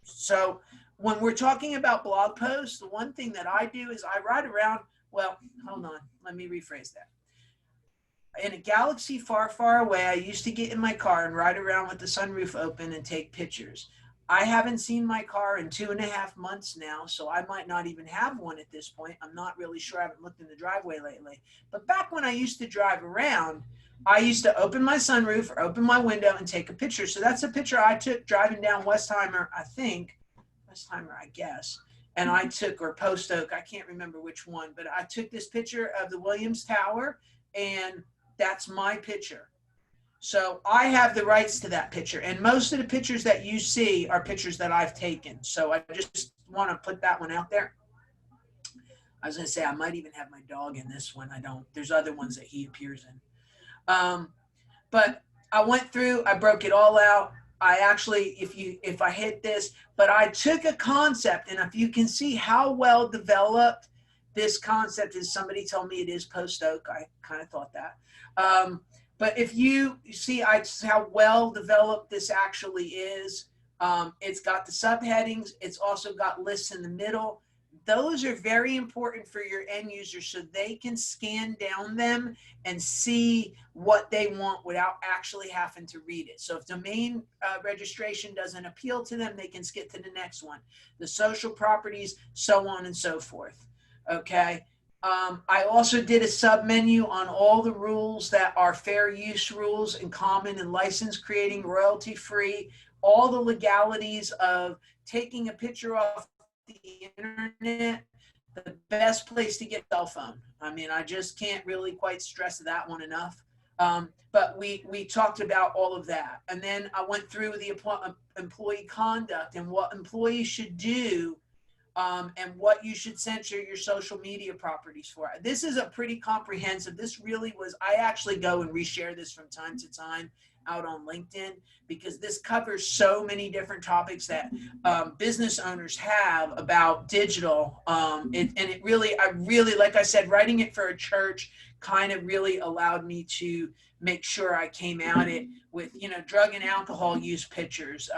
So when we're talking about blog posts, the one thing that I do is I ride around, well, hold on, let me rephrase that. In a galaxy far, far away, I used to get in my car and ride around with the sunroof open and take pictures. I haven't seen my car in 2.5 months now, so I might not even have one at this point. I'm not really sure. I haven't looked in the driveway lately. But back when I used to drive around, I used to open my sunroof or open my window and take a picture. So that's a picture I took driving down Westheimer, I guess. And I took, or Post Oak, I can't remember which one, but I took this picture of the Williams Tower, and that's my picture. So I have the rights to that picture. And most of the pictures that you see are pictures that I've taken. So I just want to put that one out there. I was going to say, I might even have my dog in this one. I don't. There's other ones that he appears in. But I went through, I broke it all out. I actually, if I hit this, but I took a concept, and if you can see how well developed this concept is, somebody told me it is Post Oak. I kind of thought that. But if you see how well developed this actually is, it's got the subheadings. It's also got lists in the middle. Those are very important for your end users so they can scan down them and see what they want without actually having to read it. So if domain registration doesn't appeal to them, they can skip to the next one. The social properties, so on and so forth. Okay. I also did a sub menu on all the rules that are fair use rules and common and license creating, royalty free, all the legalities of taking a picture off the internet, the best place to get a cell phone. I mean, I just can't really quite stress that one enough. But we talked about all of that. And then I went through the employee conduct and what employees should do, and what you should censor your social media properties for. This is a pretty comprehensive, this really was, I actually go and reshare this from time to time out on LinkedIn, because this covers so many different topics that business owners have about digital. I really, like I said, writing it for a church kind of really allowed me to make sure I came at it with, drug and alcohol use pictures,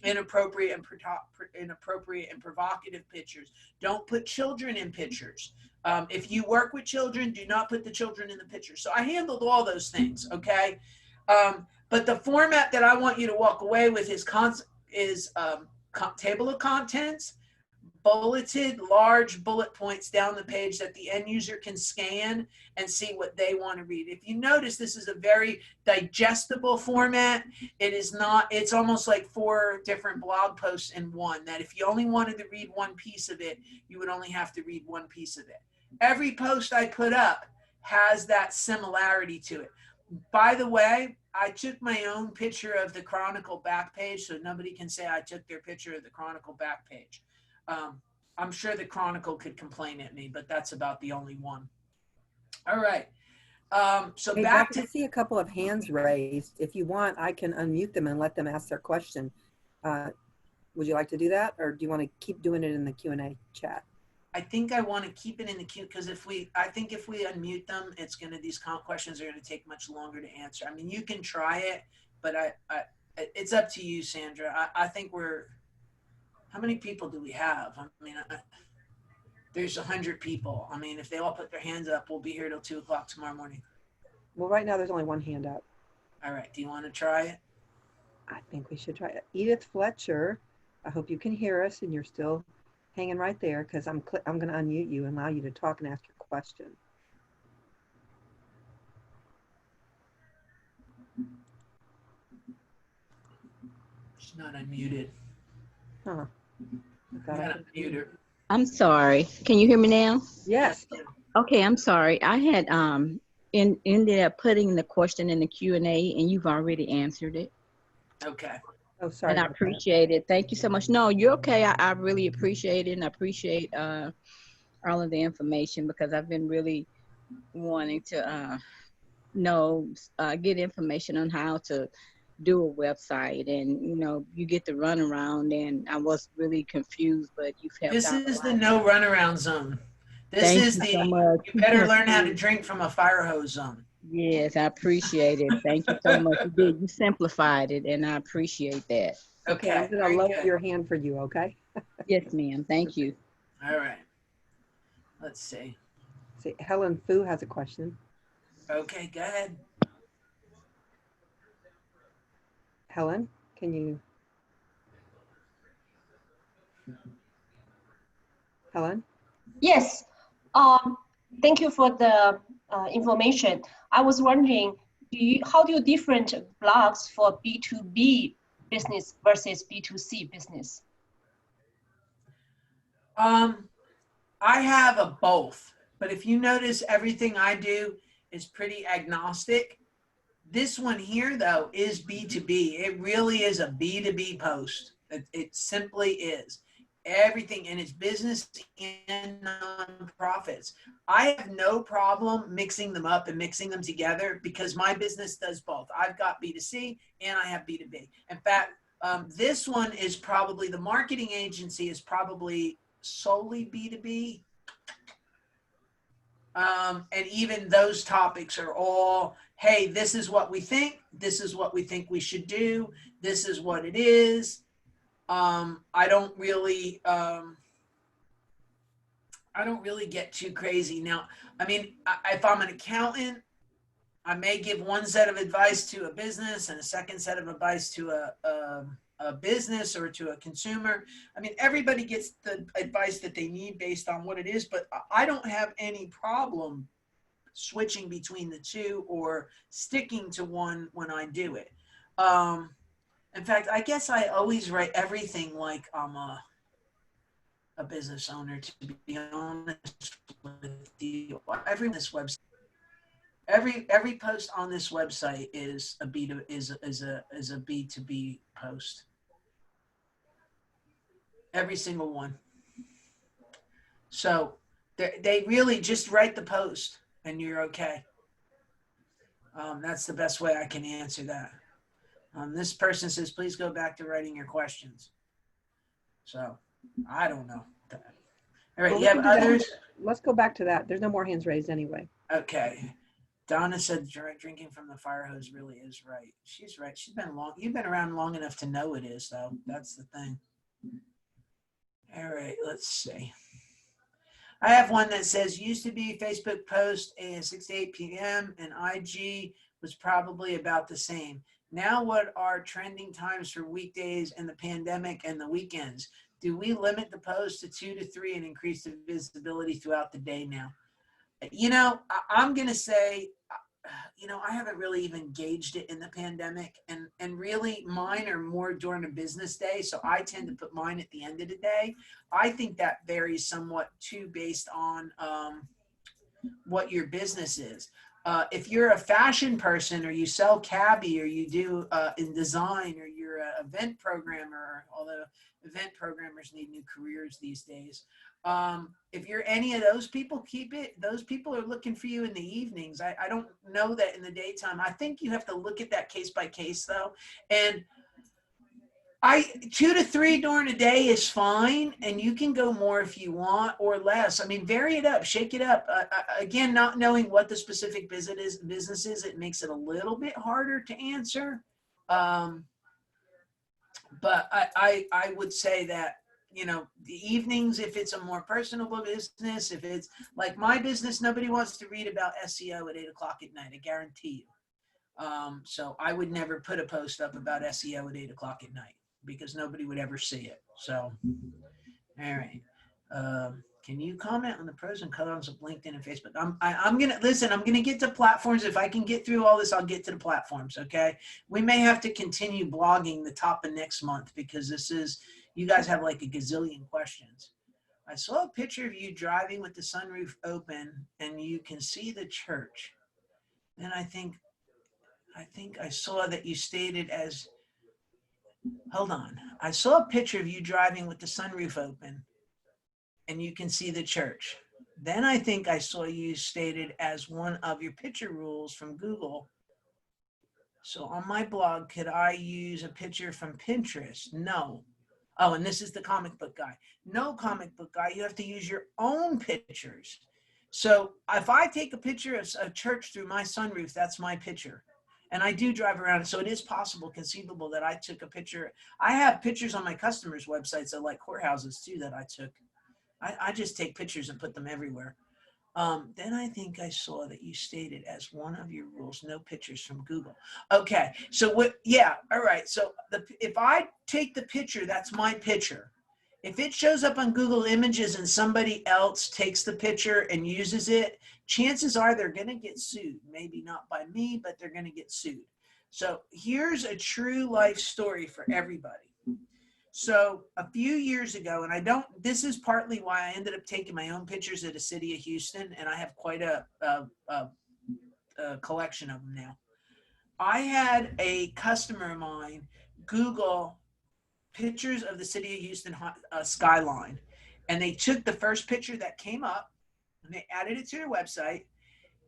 inappropriate and provocative pictures. Don't put children in pictures. If you work with children, do not put the children in the picture. So I handled all those things, okay? But the format that I want you to walk away with is table of contents, bulleted large bullet points down the page that the end user can scan and see what they want to read. If you notice, this is a very digestible format. It is not, it's almost like 4 different blog posts in one, that if you only wanted to read one piece of it, you would only have to read one piece of it. Every post I put up has that similarity to it. By the way, I took my own picture of the Chronicle back page, so nobody can say I took their picture of the Chronicle back page. I'm sure the Chronicle could complain at me, but that's about the only one. All right. So hey, back Beth, to I see a couple of hands raised. If you want, I can unmute them and let them ask their question. Would you like to do that, or do you want to keep doing it in the Q&A chat? I think I want to keep it in the queue, because I think if we unmute them, these questions are going to take much longer to answer. I mean, you can try it, but it's up to you, Sandra. I think how many people do we have? I mean, there's 100 people. I mean, if they all put their hands up, we'll be here till 2 o'clock tomorrow morning. Well, right now there's only one hand up. All right. Do you want to try it? I think we should try it. Edith Fletcher, I hope you can hear us and you're still hanging right there, because I'm going to unmute you and allow you to talk and ask your question. She's not unmuted. Huh. I gotta unmute her. I'm sorry. Can you hear me now? Yes. Okay, I'm sorry. I had ended up putting the question in the Q&A, and you've already answered it. Okay. Oh, sorry. And I appreciate it. Thank you so much. No, you're okay. I really appreciate it, and I appreciate all of the information, because I've been really wanting to get information on how to do a website, and you get the runaround, and I was really confused, but you've helped This out is a the lot. no runaround zone. This is the you better learn how to drink from a fire hose zone. Yes, I appreciate it. Thank you so much. You did. You simplified it, and I appreciate that. Okay, I'm going to lower your hand for you, okay? Yes, ma'am. Thank you. All right. Let's see. See, Helen Fu has a question. Okay, go ahead. Helen, can you? Helen? Yes. Thank you for the information. I was wondering, how do you different blogs for B2B business versus B2C business? I have a both, but if you notice, everything I do is pretty agnostic. This one here, though, is B2B. It really is a B2B post. It simply is. Everything, and it's business and nonprofits. I have no problem mixing them up and mixing them together, because my business does both. I've got B2C and I have B2B. In fact, this one is probably, the marketing agency is probably solely B2B. And even those topics are all, hey, this is what we think. This is what we think we should do. This is what it is. I don't really get too crazy. Now, I mean, if I'm an accountant, I may give one set of advice to a business and a second set of advice to a business or to a consumer. I mean, everybody gets the advice that they need based on what it is, but I don't have any problem switching between the two or sticking to one when I do it. In fact, I guess I always write everything like I'm a business owner, to be honest with you. Every post on this website is a B2B post. Every single one. So they really just write the post and you're okay. That's the best way I can answer that. This person says, please go back to writing your questions. So I don't know. All right, Well, you have others? Let's go back to that. There's no more hands raised anyway. Okay. Donna said drinking from the fire hose really is right. She's right. You've been around long enough to know it is, though. That's the thing. All right, let's see. I have one that says used to be Facebook post at 6 to 8 p.m. and IG was probably about the same. Now what are trending times for weekdays and the pandemic and the weekends? Do we limit the post to 2 to 3 and increase the visibility throughout the day now? You know, I'm going to say, you know, I haven't really even gauged it in the pandemic, and really mine are more during a business day. So I tend to put mine at the end of the day. I think that varies somewhat too based on what your business is. If you're a fashion person or you sell cabbie or you do in design or you're an event programmer, although event programmers need new careers these days. If you're any of those people, keep it. Those people are looking for you in the evenings. I don't know that in the daytime. I think you have to look at that case by case though. And 2 to 3 during a day is fine, and you can go more if you want or less. I mean, vary it up, shake it up. Again, not knowing what the specific business is, it makes it a little bit harder to answer. But I would say that, you know, the evenings, if it's a more personable business, if it's like my business, nobody wants to read about SEO at 8 o'clock at night, I guarantee you. So I would never put a post up about SEO at 8 o'clock at night because nobody would ever see it. So, all right. Can you comment on the pros and cons of LinkedIn and Facebook? I'm gonna get to platforms. If I can get through all this, I'll get to the platforms. Okay. We may have to continue blogging the top of next month because you guys have like a gazillion questions. I saw a picture of you driving with the sunroof open and you can see the church. And I think I saw that you stated as, hold on. I saw a picture of you driving with the sunroof open and you can see the church. Then I think I saw you stated as one of your picture rules from Google. So on my blog, could I use a picture from Pinterest? No. Oh, and this is the comic book guy. No, comic book guy, you have to use your own pictures. So if I take a picture of a church through my sunroof, that's my picture. And I do drive around. So it is possible, conceivable that I took a picture. I have pictures on my customers' websites of like courthouses too that I took. I just take pictures and put them everywhere. Then I think I saw that you stated as one of your rules, no pictures from Google. Okay, so what? Yeah, all right. So if I take the picture, that's my picture. If it shows up on Google Images and somebody else takes the picture and uses it, chances are they're going to get sued. Maybe not by me, but they're going to get sued. So here's a true life story for everybody. So a few years ago, and this is partly why I ended up taking my own pictures at the city of Houston, and I have quite a collection of them now. I had a customer of mine Google pictures of the city of Houston skyline, and they took the first picture that came up and they added it to their website.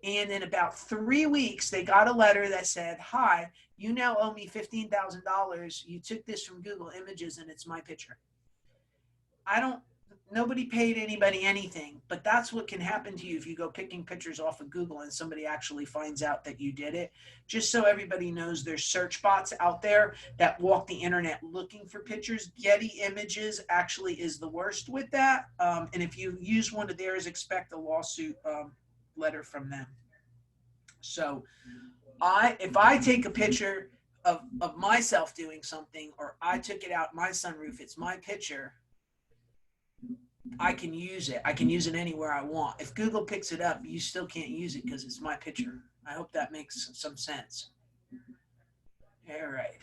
And in about 3 weeks, they got a letter that said, hi, you now owe me $15,000. You took this from Google Images and it's my picture. Nobody paid anybody anything, but that's what can happen to you if you go picking pictures off of Google and somebody actually finds out that you did it. Just so everybody knows, there's search bots out there that walk the internet looking for pictures. Getty Images actually is the worst with that. And if you use one of theirs, expect a lawsuit letter from them. So if I take a picture, of myself doing something, or I took it out my sunroof, it's my picture, I can use it. I can use it anywhere I want. If Google picks it up, you still can't use it because it's my picture. I hope that makes some sense. All right.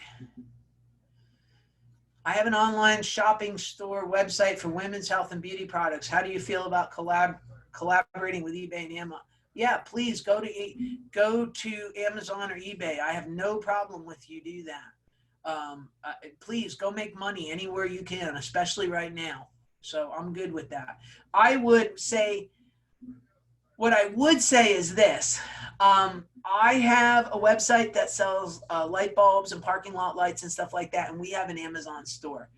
I have an online shopping store website for women's health and beauty products. How do you feel about collaborating with eBay and Amazon? Yeah, please go to Amazon or eBay. I have no problem with you do that. Please go make money anywhere you can, especially right now. So I'm good with that. I would say, what I would say is this. I have a website that sells light bulbs and parking lot lights and stuff like that, and we have an Amazon store.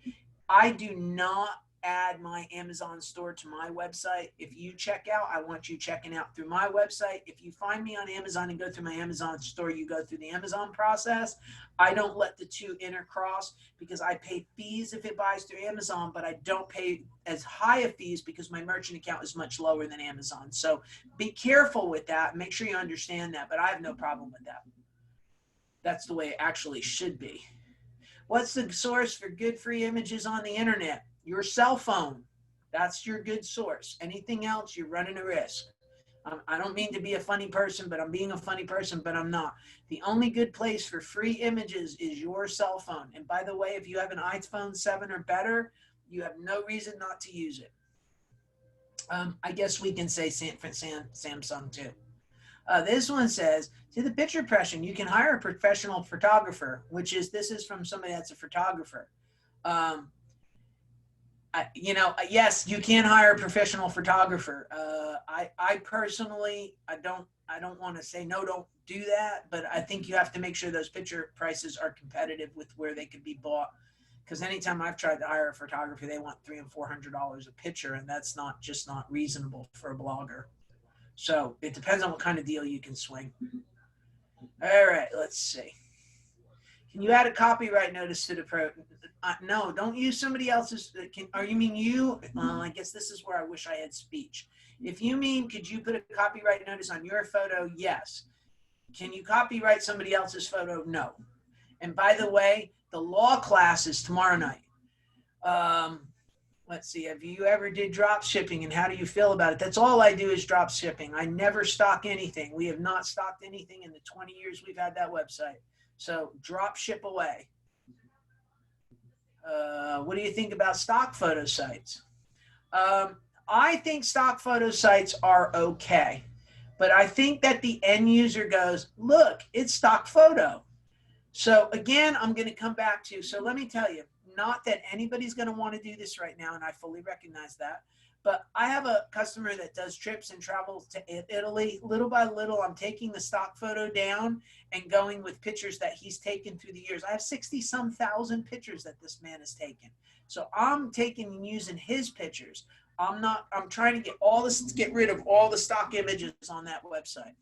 I do not add my Amazon store to my website. If you check out, I want you checking out through my website. If you find me on Amazon and go through my Amazon store, you go through the Amazon process. I don't let the two intercross because I pay fees if it buys through Amazon, but I don't pay as high of fees because my merchant account is much lower than Amazon. So be careful with that. Make sure you understand that, but I have no problem with that. That's the way it actually should be. What's the source for good free images on the internet? Your cell phone. That's your good source. Anything else, you're running a risk. I don't mean to be a funny person, but I'm being a funny person, but I'm not. The only good place for free images is your cell phone. And by the way, if you have an iPhone 7 or better, you have no reason not to use it. I guess we can say Samsung too. This one says, to the picture impression, you can hire a professional photographer, this is from somebody that's a photographer. Yes, you can hire a professional photographer. I personally, I don't want to say no, don't do that, but I think you have to make sure those picture prices are competitive with where they could be bought. Because anytime I've tried to hire a photographer, they want $300 and $400 a picture, and that's just not reasonable for a blogger. So it depends on what kind of deal you can swing. All right, let's see. Can you add a copyright notice to the pro? No, don't use somebody else's. Or you mean you? I guess this is where I wish I had speech. If you mean, could you put a copyright notice on your photo? Yes. Can you copyright somebody else's photo? No. And by the way, the law class is tomorrow night. Let's see. Have you ever did drop shipping, and how do you feel about it? That's all I do is drop shipping. I never stock anything. We have not stocked anything in the 20 years we've had that website. So drop ship away. What do you think about stock photo sites? I think stock photo sites are okay, but I think that the end user goes, look, it's stock photo. So again, I'm going to come back to, so let me tell you, not that anybody's going to want to do this right now, and I fully recognize that, but I have a customer that does trips and travels to Italy. Little by little, I'm taking the stock photo down and going with pictures that he's taken through the years. I have 60-some thousand pictures that this man has taken. So I'm taking and using his pictures. I'm trying to get rid of all the stock images on that website.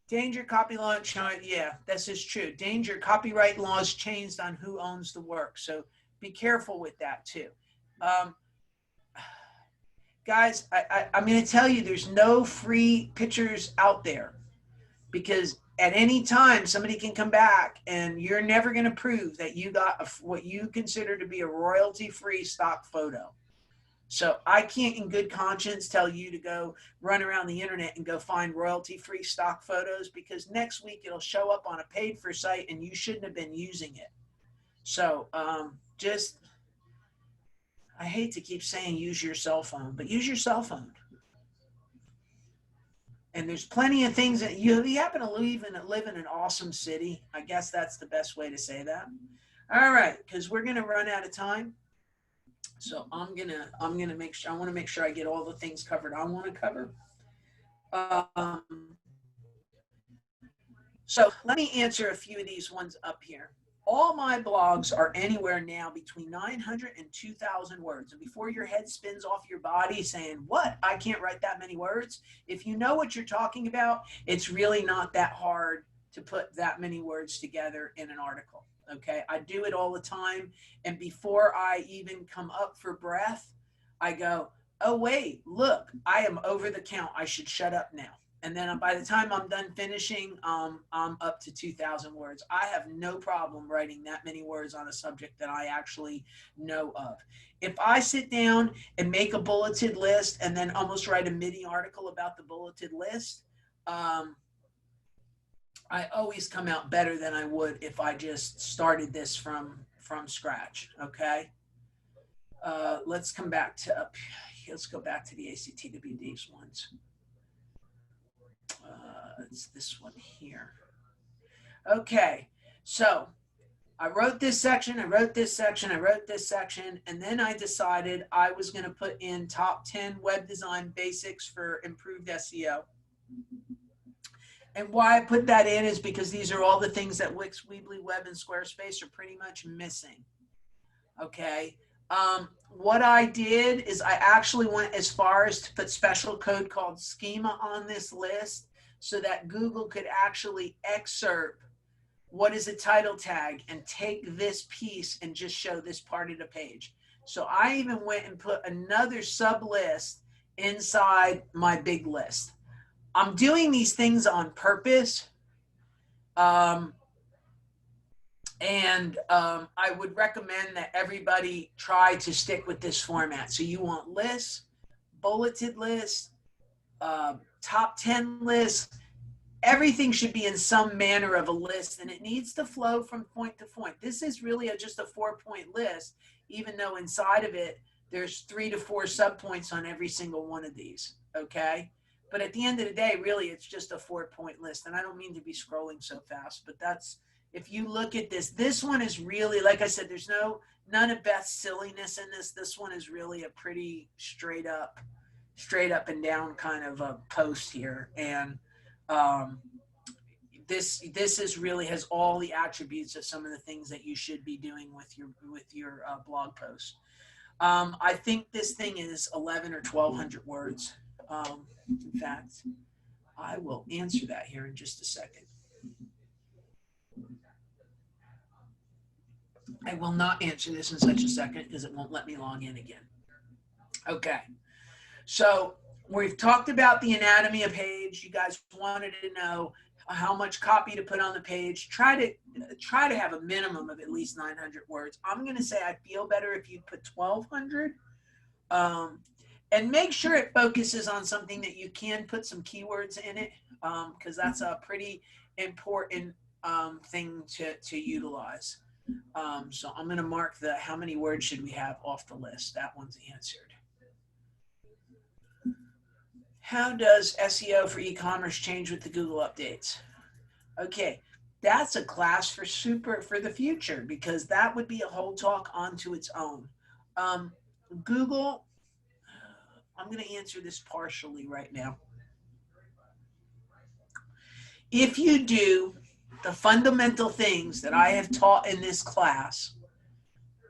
Danger copyright, yeah, this is true. Danger copyright laws changed on who owns the work. So be careful with that too. Guys, I'm going to tell you, there's no free pictures out there, because at any time somebody can come back and you're never going to prove that you got what you consider to be a royalty-free stock photo. So I can't in good conscience tell you to go run around the internet and go find royalty-free stock photos, because next week it'll show up on a paid-for site and you shouldn't have been using it. So I hate to keep saying use your cell phone, but use your cell phone. And there's plenty of things that you happen to live in an awesome city. I guess that's the best way to say that. All right, because we're gonna run out of time. So I'm gonna make sure, I want to make sure I get all the things covered I want to cover. So let me answer a few of these ones up here. All my blogs are anywhere now between 900 and 2,000 words. And before your head spins off your body saying, what, I can't write that many words. If you know what you're talking about, it's really not that hard to put that many words together in an article. Okay, I do it all the time. And before I even come up for breath, I go, oh, wait, look, I am over the count. I should shut up now. And then by the time I'm done finishing, I'm up to 2,000 words. I have no problem writing that many words on a subject that I actually know of. If I sit down and make a bulleted list and then almost write a mini article about the bulleted list, I always come out better than I would if I just started this from scratch. Okay. Let's come back to let's go back to the ACTWD's ones. It's this one here. Okay, so I wrote this section, I wrote this section, I wrote this section, and then I decided I was going to put in top 10 web design basics for improved SEO. And why I put that in is because these are all the things that Wix, Weebly, Web, and Squarespace are pretty much missing. Okay. What I did is I actually went as far as to put special code called schema on this list so that Google could actually excerpt what is a title tag and take this piece and just show this part of the page. So I even went and put another sub list inside my big list. I'm doing these things on purpose. I would recommend that everybody try to stick with this format. So you want lists, bulleted lists, top 10 lists. Everything should be in some manner of a list, and it needs to flow from point to point. This is really just a 4-point list, even though inside of it, there's 3 to 4 subpoints on every single one of these, okay? But at the end of the day, really, it's just a 4-point list. And I don't mean to be scrolling so fast, but that's, if you look at this one is really, like I said, there's none of Beth's silliness in this. This one is really a pretty straight up and down kind of a post here. And this is really has all the attributes of some of the things that you should be doing with your blog post. I think this thing is 11 or 1,200 words. In fact, I will answer that here in just a second. I will not answer this in such a second because it won't let me log in again. Okay, so we've talked about the anatomy of page. You guys wanted to know how much copy to put on the page. Try to have a minimum of at least 900 words. I'm going to say I feel better if you put 1,200. And make sure it focuses on something that you can put some keywords in it, because that's a pretty important thing to utilize. So I'm going to mark the how many words should we have off the list. That one's answered. How does SEO for e-commerce change with the Google updates? Okay, that's a class for the future, because that would be a whole talk onto its own. Google, I'm going to answer this partially right now. If you do the fundamental things that I have taught in this class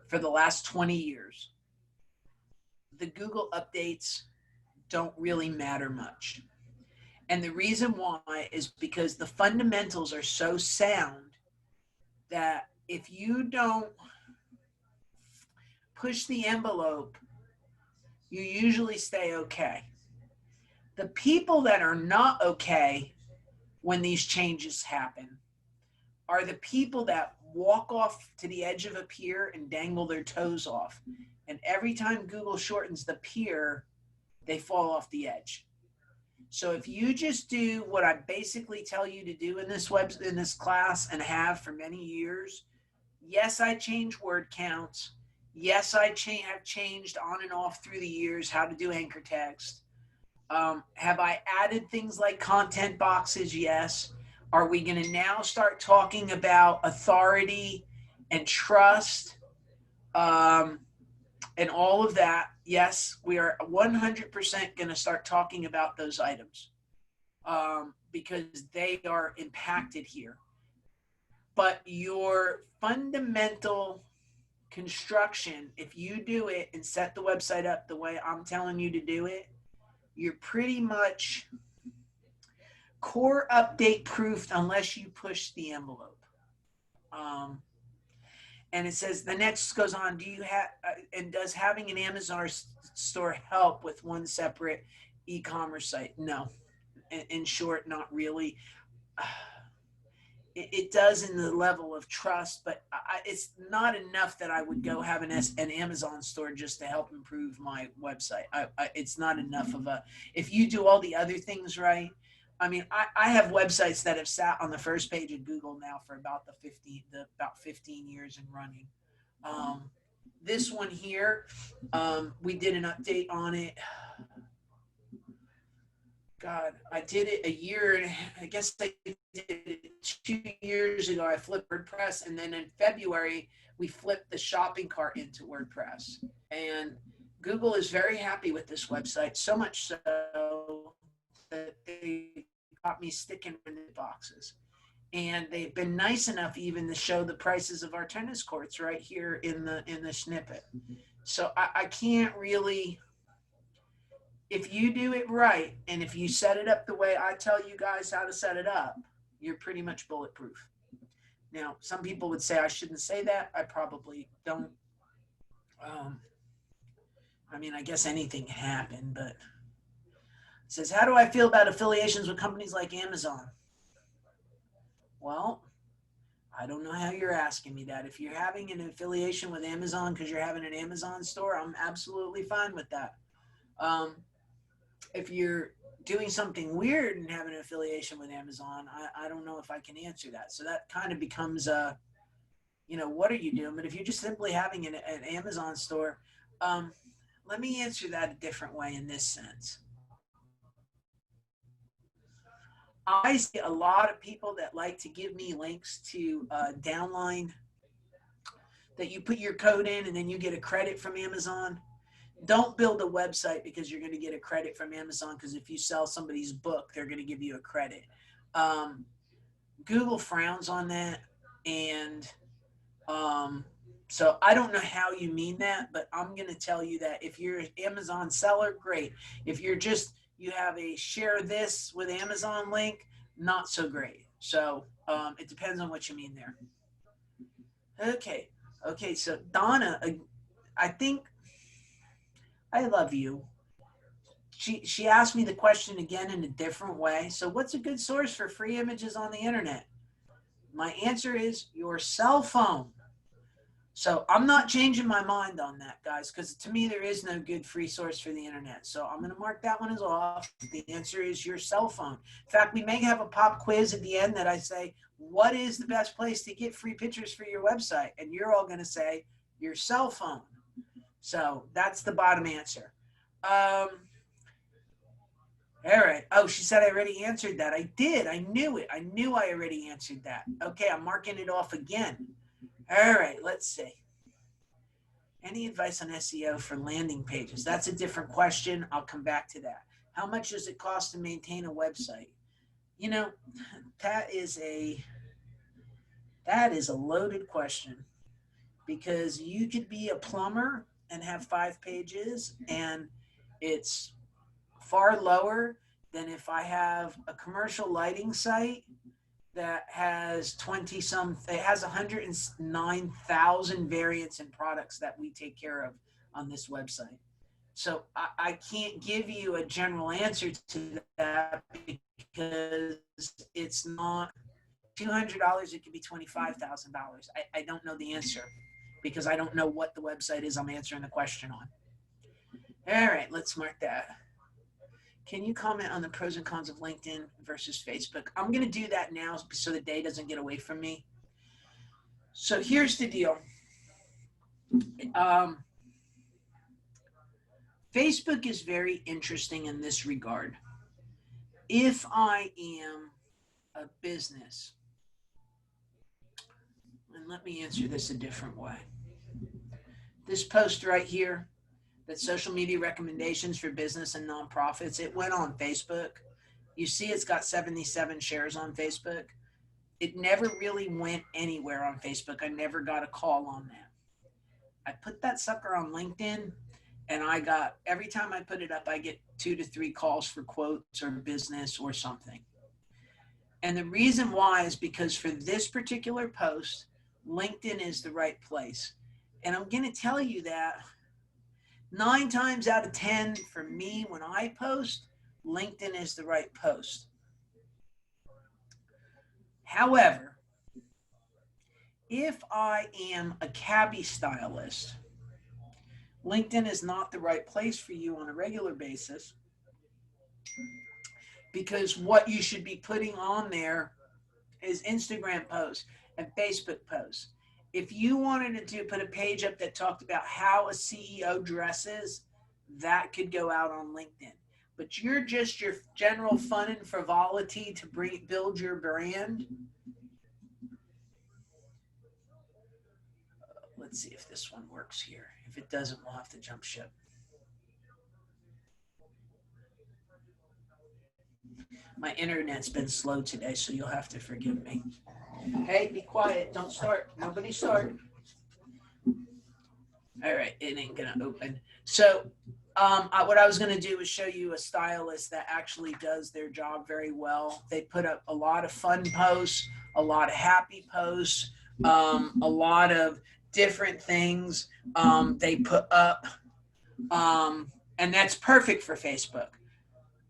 for the last 20 years, the Google updates don't really matter much. And the reason why is because the fundamentals are so sound that if you don't push the envelope, you usually stay okay. The people that are not okay when these changes happen are the people that walk off to the edge of a pier and dangle their toes off. And every time Google shortens the pier, they fall off the edge. So if you just do what I basically tell you to do in this class and have for many years, yes, I change word counts. Yes, I have changed on and off through the years how to do anchor text. Have I added things like content boxes? Yes. Are we going to now start talking about authority and trust and all of that? Yes, we are 100% going to start talking about those items because they are impacted here. But your fundamental construction, if you do it and set the website up the way I'm telling you to do it, you're pretty much core update proofed unless you push the envelope. And it says, the next goes on, do you have, and does having an Amazon store help with one separate e-commerce site? No, in short, not really. It does in the level of trust, but it's not enough that I would go have an Amazon store just to help improve my website. It's not enough of a, if you do all the other things right. I mean, I have websites that have sat on the first page of Google now for about 15 years and running. This one here, we did an update on it. God, I did it a year, I guess I did it 2 years ago. I flipped WordPress, and then in February, we flipped the shopping cart into WordPress. And Google is very happy with this website, so much so that they got me sticking in the boxes. And they've been nice enough even to show the prices of our tennis courts right here in the snippet. So I can't really... If you do it right, and if you set it up the way I tell you guys how to set it up, you're pretty much bulletproof. Now, some people would say I shouldn't say that. I probably don't. I mean, I guess anything can happen, but it says, how do I feel about affiliations with companies like Amazon? Well, I don't know how you're asking me that. If you're having an affiliation with Amazon because you're having an Amazon store, I'm absolutely fine with that. If you're doing something weird and having an affiliation with Amazon, I don't know if I can answer that. So that kind of becomes what are you doing? But if you're just simply having an Amazon store, let me answer that a different way in this sense. I see a lot of people that like to give me links to downline that you put your code in and then you get a credit from Amazon. Don't build a website because you're going to get a credit from Amazon, because if you sell somebody's book, they're going to give you a credit. Google frowns on that. And so I don't know how you mean that, but I'm going to tell you that if you're an Amazon seller, great. If you're just, you have a share this with Amazon link, not so great. So it depends on what you mean there. Okay. So Donna, I think, I love you. She asked me the question again in a different way. So what's a good source for free images on the internet? My answer is your cell phone. So I'm not changing my mind on that, guys, because to me, there is no good free source for the internet. So I'm going to mark that one as off. The answer is your cell phone. In fact, we may have a pop quiz at the end that I say, what is the best place to get free pictures for your website? And you're all going to say your cell phone. So that's the bottom answer. All right. Oh, she said I already answered that. I did. I knew it. I knew I already answered that. Okay, I'm marking it off again. All right, let's see. Any advice on SEO for landing pages? That's a different question. I'll come back to that. How much does it cost to maintain a website? You know, that is a loaded question, because you could be a plumber and have 5 pages, and it's far lower than if I have a commercial lighting site that has 109,000 variants and products that we take care of on this website. So I can't give you a general answer to that, because it's not $200. It could be $25,000. I don't know the answer, because I don't know what the website is I'm answering the question on. All right, let's mark that. Can you comment on the pros and cons of LinkedIn versus Facebook? I'm going to do that now so the day doesn't get away from me. So here's the deal. Facebook is very interesting in this regard. If I am a business, and let me answer this a different way. This post right here, that social media recommendations for business and nonprofits, it went on Facebook. You see it's got 77 shares on Facebook. It never really went anywhere on Facebook. I never got a call on that. I put that sucker on LinkedIn, and I got, every time I put it up, I get 2 to 3 calls for quotes or business or something. And the reason why is because for this particular post, LinkedIn is the right place. And I'm going to tell you that 9 times out of 10 for me, when I post, LinkedIn is the right post. However, if I am a cabbie stylist, LinkedIn is not the right place for you on a regular basis, because what you should be putting on there is Instagram posts and Facebook posts. If you wanted to put a page up that talked about how a CEO dresses, that could go out on LinkedIn. But you're just your general fun and frivolity to build your brand. Let's see if this one works here. If it doesn't, we'll have to jump ship. My internet's been slow today, so you'll have to forgive me. Hey, be quiet. Don't start. Nobody start. All right, it ain't gonna open. So what I was gonna do was show you a stylist that actually does their job very well. They put up a lot of fun posts, a lot of happy posts, a lot of different things they put up. And that's perfect for Facebook.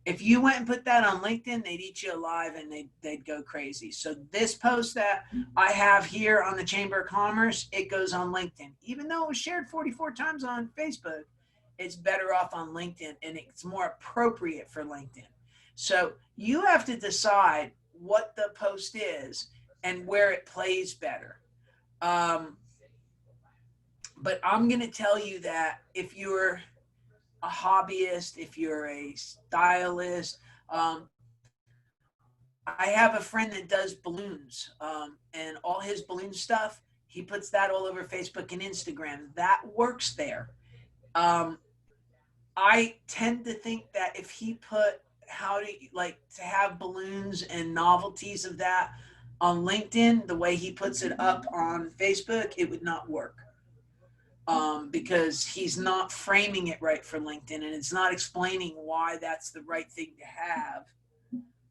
If you went and put that on LinkedIn, they'd eat you alive and they'd go crazy. So this post that I have here on the Chamber of Commerce, it goes on LinkedIn. Even though it was shared 44 times on Facebook, it's better off on LinkedIn and it's more appropriate for LinkedIn. So you have to decide what the post is and where it plays better. But I'm going to tell you that if you're a hobbyist, if you're a stylist, I have a friend that does balloons, and all his balloon stuff, he puts that all over Facebook and Instagram. That works there. I tend to think that if he put how to have balloons and novelties of that on LinkedIn, the way he puts it up on Facebook, it would not work. Because he's not framing it right for LinkedIn, and it's not explaining why that's the right thing to have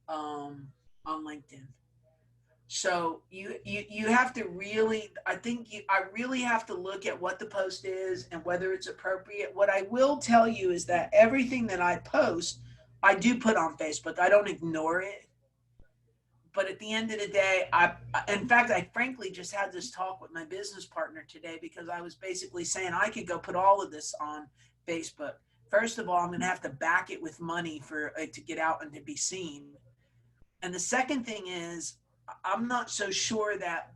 on LinkedIn. So you have to really, I really have to look at what the post is and whether it's appropriate. What I will tell you is that everything that I post, I do put on Facebook. I don't ignore it. But at the end of the day, in fact, I frankly just had this talk with my business partner today because I was basically saying I could go put all of this on Facebook. First of all, I'm going to have to back it with money for to get out and to be seen. And the second thing is, I'm not so sure that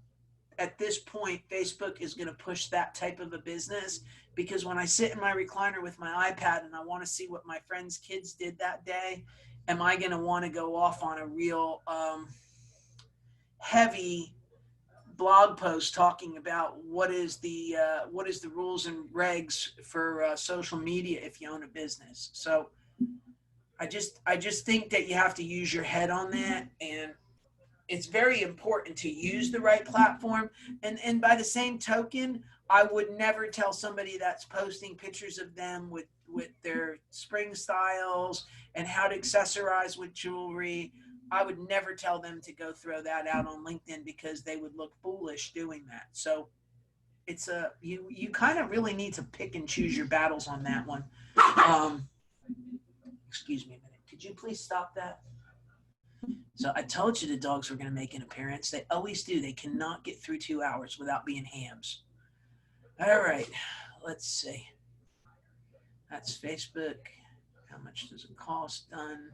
at this point, Facebook is going to push that type of a business, because when I sit in my recliner with my iPad and I want to see what my friends' kids did that day, am I going to want to go off on a real heavy blog post talking about what is the rules and regs for social media if you own a business? So I just think that you have to use your head on that, and it's very important to use the right platform. And by the same token, I would never tell somebody that's posting pictures of them with their spring styles and how to accessorize with jewelry. I would never tell them to go throw that out on LinkedIn, because they would look foolish doing that. So it's you kind of really need to pick and choose your battles on that one. Excuse me a minute. Could you please stop that? So I told you the dogs were going to make an appearance. They always do. They cannot get through 2 hours without being hams. All right. Let's see. That's Facebook. How much does it cost? Done.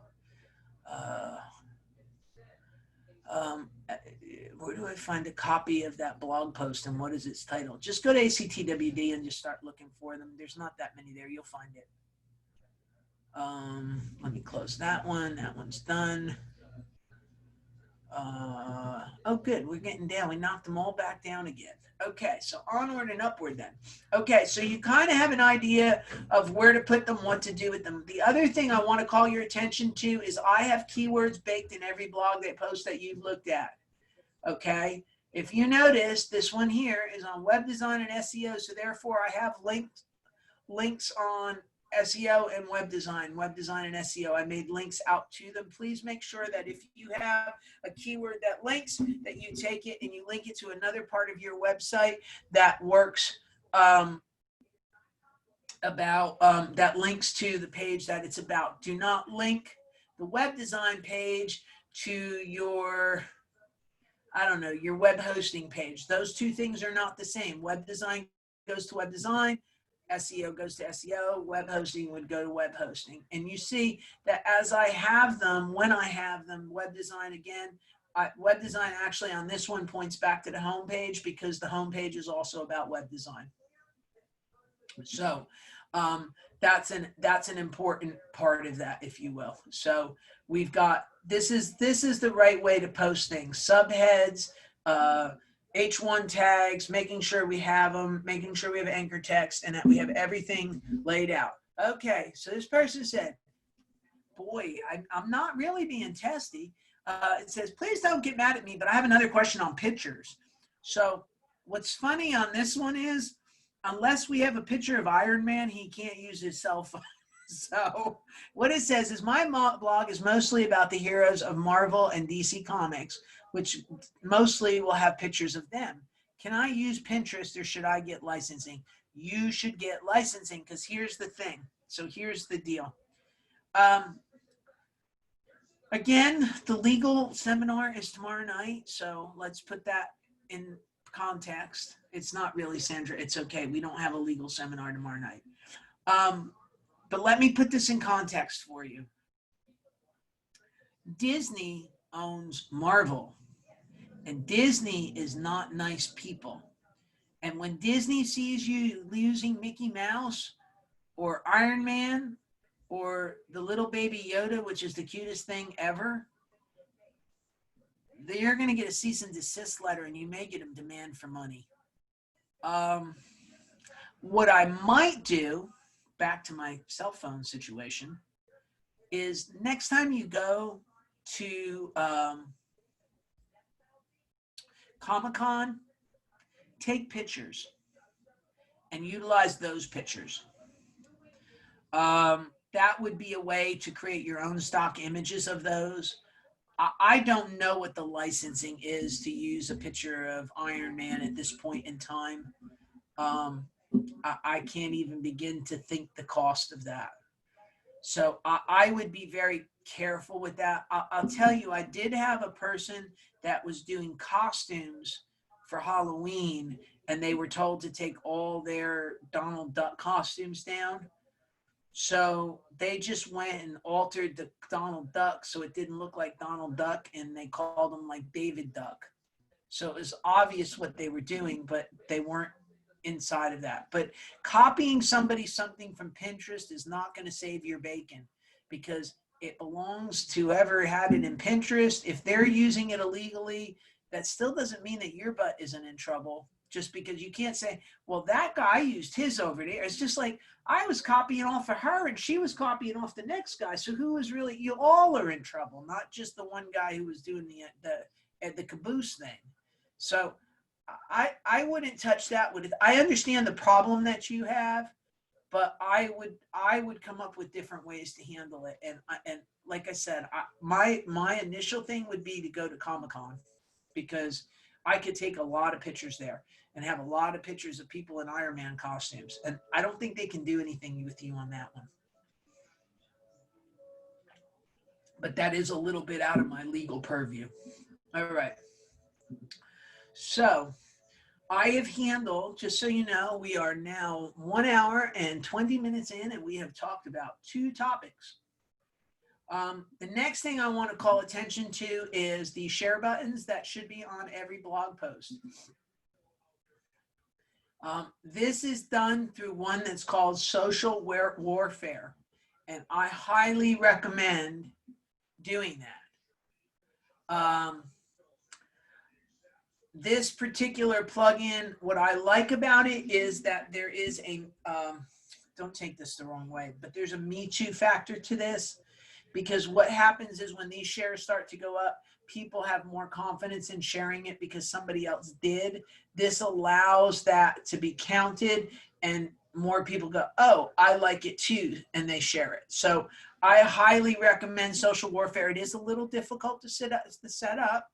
Where do I find a copy of that blog post, and what is its title? Just go to ACTWD and just start looking for them. There's not that many there. You'll find it. Let me close that one. That one's done. Oh, good. We're getting down. We knocked them all back down again. Okay, so onward and upward then. Okay, so you kind of have an idea of where to put them, what to do with them. The other thing I want to call your attention to is I have keywords baked in every blog they post that you've looked at. Okay, if you notice, this one here is on web design and SEO, so therefore I have links on SEO and web design and SEO. I made links out to them. Please make sure that if you have a keyword that links, that you take it and you link it to another part of your website that works, that links to the page that it's about. Do not link the web design page to your, I don't know, your web hosting page. Those two things are not the same. Web design goes to web design, SEO goes to SEO, web hosting would go to web hosting. And you see that as I have them, when I have them, web design again, web design actually on this one points back to the home page because the home page is also about web design. So that's an important part of that, if you will. So we've got, this is the right way to post things: subheads, H1 tags, making sure we have them, making sure we have anchor text, and that we have everything laid out. Okay, so this person said, boy, I'm not really being testy. It says, please don't get mad at me, but I have another question on pictures. So what's funny on this one is, unless we have a picture of Iron Man, he can't use his cell phone. So what it says is, my blog is mostly about the heroes of Marvel and DC Comics, which mostly will have pictures of them. Can I use Pinterest or should I get licensing? You should get licensing, because here's the thing. So here's the deal. Again, the legal seminar is tomorrow night. So let's put that in context. It's not really, Sandra. It's okay. We don't have a legal seminar tomorrow night. But let me put this in context for you. Disney owns Marvel, and Disney is not nice people. And when Disney sees you using Mickey Mouse or Iron Man or the little baby Yoda, which is the cutest thing ever, they're going to get a cease and desist letter, and you may get them demand for money. What I might do, back to my cell phone situation, is next time you go to Comic-Con, take pictures and utilize those pictures. That would be a way to create your own stock images of those. I don't know what the licensing is to use a picture of Iron Man at this point in time. I can't even begin to think the cost of that. So I would be very careful with that. I'll tell you, I did have a person that was doing costumes for Halloween, and they were told to take all their Donald Duck costumes down. So they just went and altered the Donald Duck so it didn't look like Donald Duck, and they called him like David Duck. So it was obvious what they were doing, but they weren't inside of that. But copying something from Pinterest is not going to save your bacon, because it belongs to whoever had it in Pinterest. If they're using it illegally, that still doesn't mean that your butt isn't in trouble, just because you can't say, well, that guy used his over there. It's just like, I was copying off of her and she was copying off the next guy. So who is really, you all are in trouble, not just the one guy who was doing the caboose thing. So I wouldn't touch that with it. I understand the problem that you have, but I would come up with different ways to handle it. And like I said, my initial thing would be to go to Comic-Con, because I could take a lot of pictures there and have a lot of pictures of people in Iron Man costumes. And I don't think they can do anything with you on that one. But that is a little bit out of my legal purview. All right. So I have handled, just so you know, we are now 1 hour and 20 minutes in, and we have talked about 2 topics. The next thing I want to call attention to is the share buttons that should be on every blog post. This is done through one that's called Social Warfare, and I highly recommend doing that. This particular plugin, what I like about it is that there is a, don't take this the wrong way, but there's a Me Too factor to this, because what happens is when these shares start to go up, people have more confidence in sharing it because somebody else did. This allows that to be counted, and more people go, oh, I like it too, and they share it. So I highly recommend Social Warfare. It is a little difficult to set up.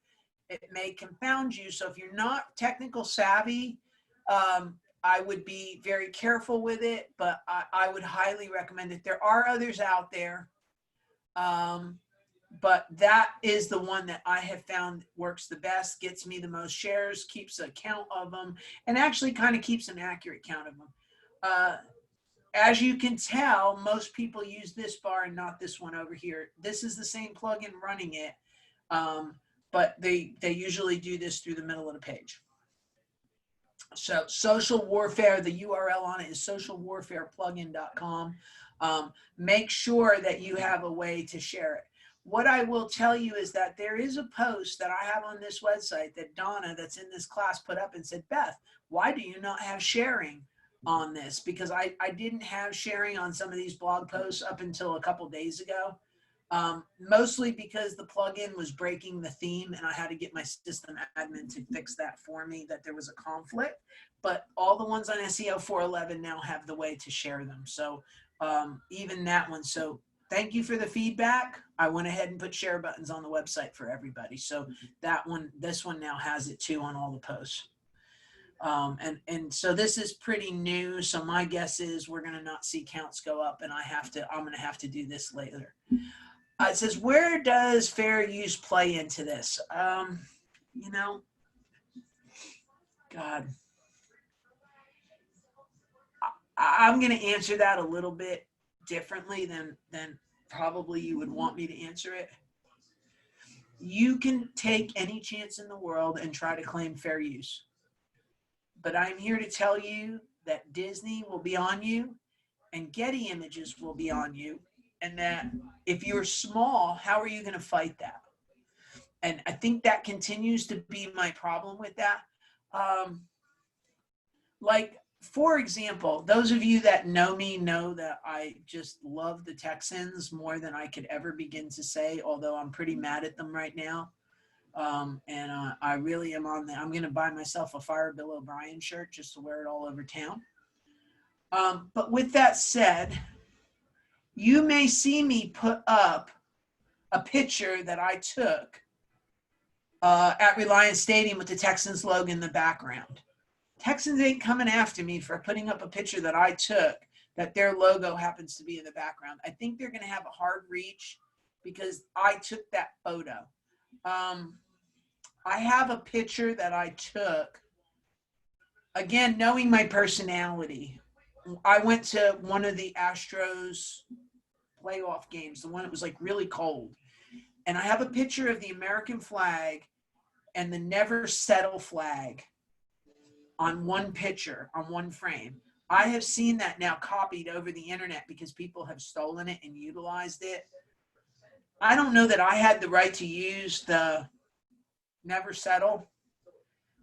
It may confound you. So if you're not technical savvy, I would be very careful with it, but I would highly recommend it. There are others out there. but that is the one that I have found works the best, gets me the most shares, keeps a count of them, and actually kind of keeps an accurate count of them. As you can tell, most people use this bar and not this one over here. This is the same plugin running it, but they usually do this through the middle of the page. So social warfare, the URL on it is socialwarfareplugin.com. Make sure that you have a way to share it. What I will tell you is that there is a post that I have on this website that Donna, that's in this class, put up and said, Beth, why do you not have sharing on this? Because I didn't have sharing on some of these blog posts up until a couple days ago. Mostly because the plugin was breaking the theme and I had to get my system admin to fix that for me, that there was a conflict. But all the ones on SEO 411 now have the way to share them. So even that one. So thank you for the feedback. I went ahead and put share buttons on the website for everybody. So that one, this one now has it too on all the posts. And so this is pretty new. So my guess is we're going to not see counts go up, and I'm going to have to do this later. It says, where does fair use play into this? You know, God, I'm going to answer that a little bit differently than probably you would want me to answer it. You can take any chance in the world and try to claim fair use. But I'm here to tell you that Disney will be on you and Getty Images will be on you. And that if you're small, how are you going to fight that? And I think that continues to be my problem with that. Like, for example, those of you that know me know that I just love the Texans more than I could ever begin to say, although I'm pretty mad at them right now. I really am on I'm going to buy myself a Fire Bill O'Brien shirt just to wear it all over town. But with that said, you may see me put up a picture that I took at Reliance Stadium with the Texans logo in the background. Texans ain't coming after me for putting up a picture that I took that their logo happens to be in the background. I think they're going to have a hard reach because I took that photo. I have a picture that I took, again, knowing my personality. I went to one of the Astros playoff games, the one that was like really cold. And I have a picture of the American flag and the Never Settle flag on one picture, on one frame. I have seen that now copied over the internet because people have stolen it and utilized it. I don't know that I had the right to use the Never Settle,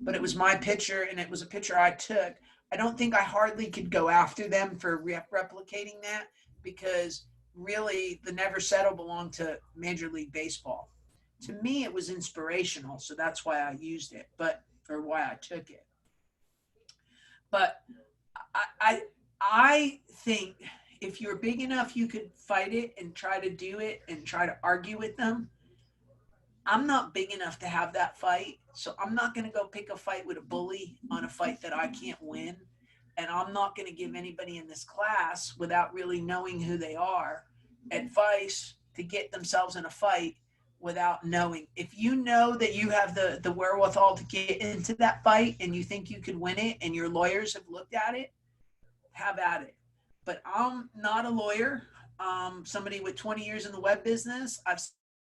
but it was my picture and it was a picture I took. I don't think I hardly could go after them for replicating that because really the Never Settle belonged to Major League Baseball. To me, it was inspirational, so that's why I used it, or why I took it. But I think if you're big enough, you could fight it and try to do it and try to argue with them. I'm not big enough to have that fight, so I'm not going to go pick a fight with a bully on a fight that I can't win. And I'm not going to give anybody in this class, without really knowing who they are, advice to get themselves in a fight without knowing. If you know that you have the wherewithal to get into that fight and you think you could win it and your lawyers have looked at it, have at it. But I'm not a lawyer. Somebody with 20 years in the web business. I've